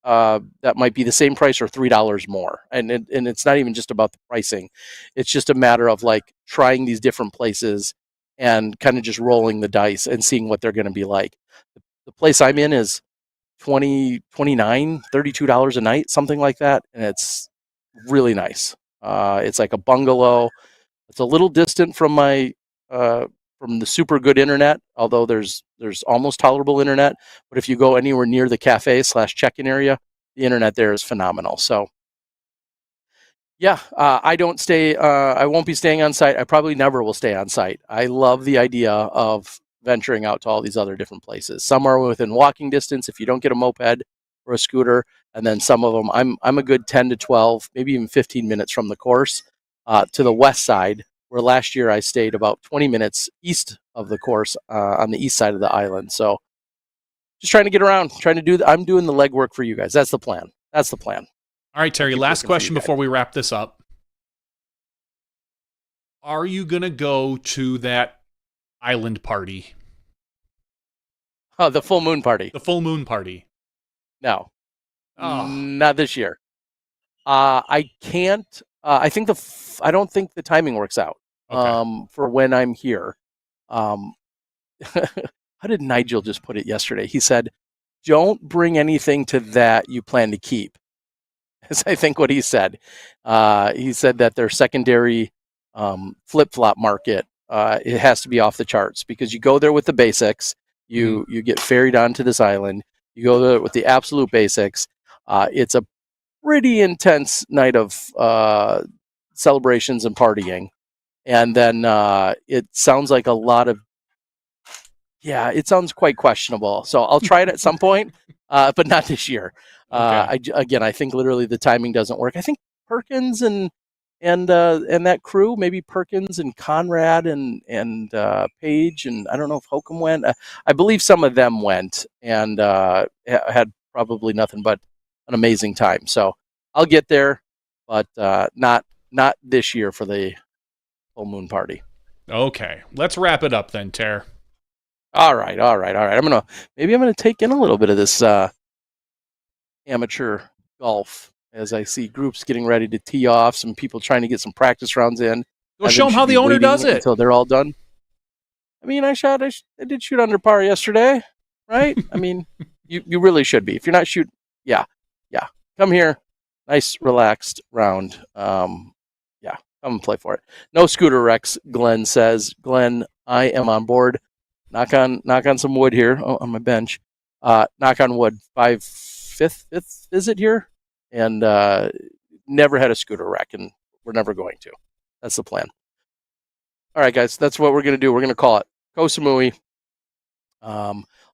that might be the same price or $3 more. And it's not even just about the pricing. It's just a matter of like trying these different places and kind of just rolling the dice and seeing what they're going to be like. The place I'm in is $20, $29, $32 a night, something like that. And it's really nice. It's like a bungalow. It's a little distant from from the super good internet, although there's almost tolerable internet. But if you go anywhere near the cafe/check-in area, the internet there is phenomenal. So yeah, I don't stay. I won't be staying on site. I probably never will stay on site. I love the idea of venturing out to all these other different places. Some are within walking distance if you don't get a moped or a scooter, and then some of them I'm a good 10 to 12, maybe even 15 minutes from the course to the west side, where last year I stayed about 20 minutes east of the course on the east side of the island. So just trying to get around, I'm doing the legwork for you guys. That's the plan. All right, Terry, last question before we wrap this up. Are you going to go to that island party? Oh, the full moon party. The full moon party. No, not this year. I can't. I don't think the timing works out for when I'm here. How did Nigel just put it yesterday? He said, "Don't bring anything to that you plan to keep." That's I think what he said. He said that their secondary flip-flop market, it has to be off the charts because you go there with the basics. You get ferried onto this island. You go there with the absolute basics. It's a pretty intense night of celebrations and partying. And then it sounds like a lot of, it sounds quite questionable. So I'll try it at some point, but not this year. Okay. I think literally the timing doesn't work. I think Perkins and that crew, maybe Perkins and Conrad and Page, and I don't know if Hokum went. I believe some of them went and had probably nothing but an amazing time. So I'll get there, but not this year for the full moon party. Okay, let's wrap it up then, Ter. All right. I'm gonna take in a little bit of this amateur golf as I see groups getting ready to tee off, some people trying to get some practice rounds in. Well, show them how the owner does it until they're all done. I mean, I did shoot under par yesterday, right? I mean, you really should be. If you're not shooting, yeah, come here, nice relaxed round. Come and play for it. No scooter wrecks, Glenn says. Glenn, I am on board. Knock on some wood here on my bench. Knock on wood. Fifth visit here, and never had a scooter wreck, and we're never going to. That's the plan. All right, guys, that's what we're going to do. We're going to call it Koh Samui.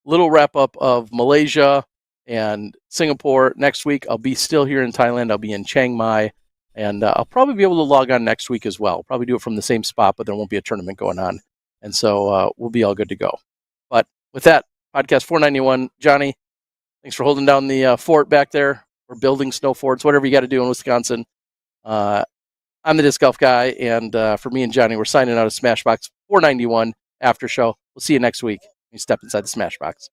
Little wrap up of Malaysia and Singapore. Next week, I'll be still here in Thailand. I'll be in Chiang Mai, and I'll probably be able to log on next week as well. Probably do it from the same spot, but there won't be a tournament going on. And so we'll be all good to go. But with that, podcast 491, Johnny, thanks for holding down the fort back there, or building snow forts, whatever you got to do in Wisconsin. I'm the Disc Golf Guy, and for me and Johnny, we're signing out of Smashbox 491 after show. We'll see you next week. me step inside the smash box.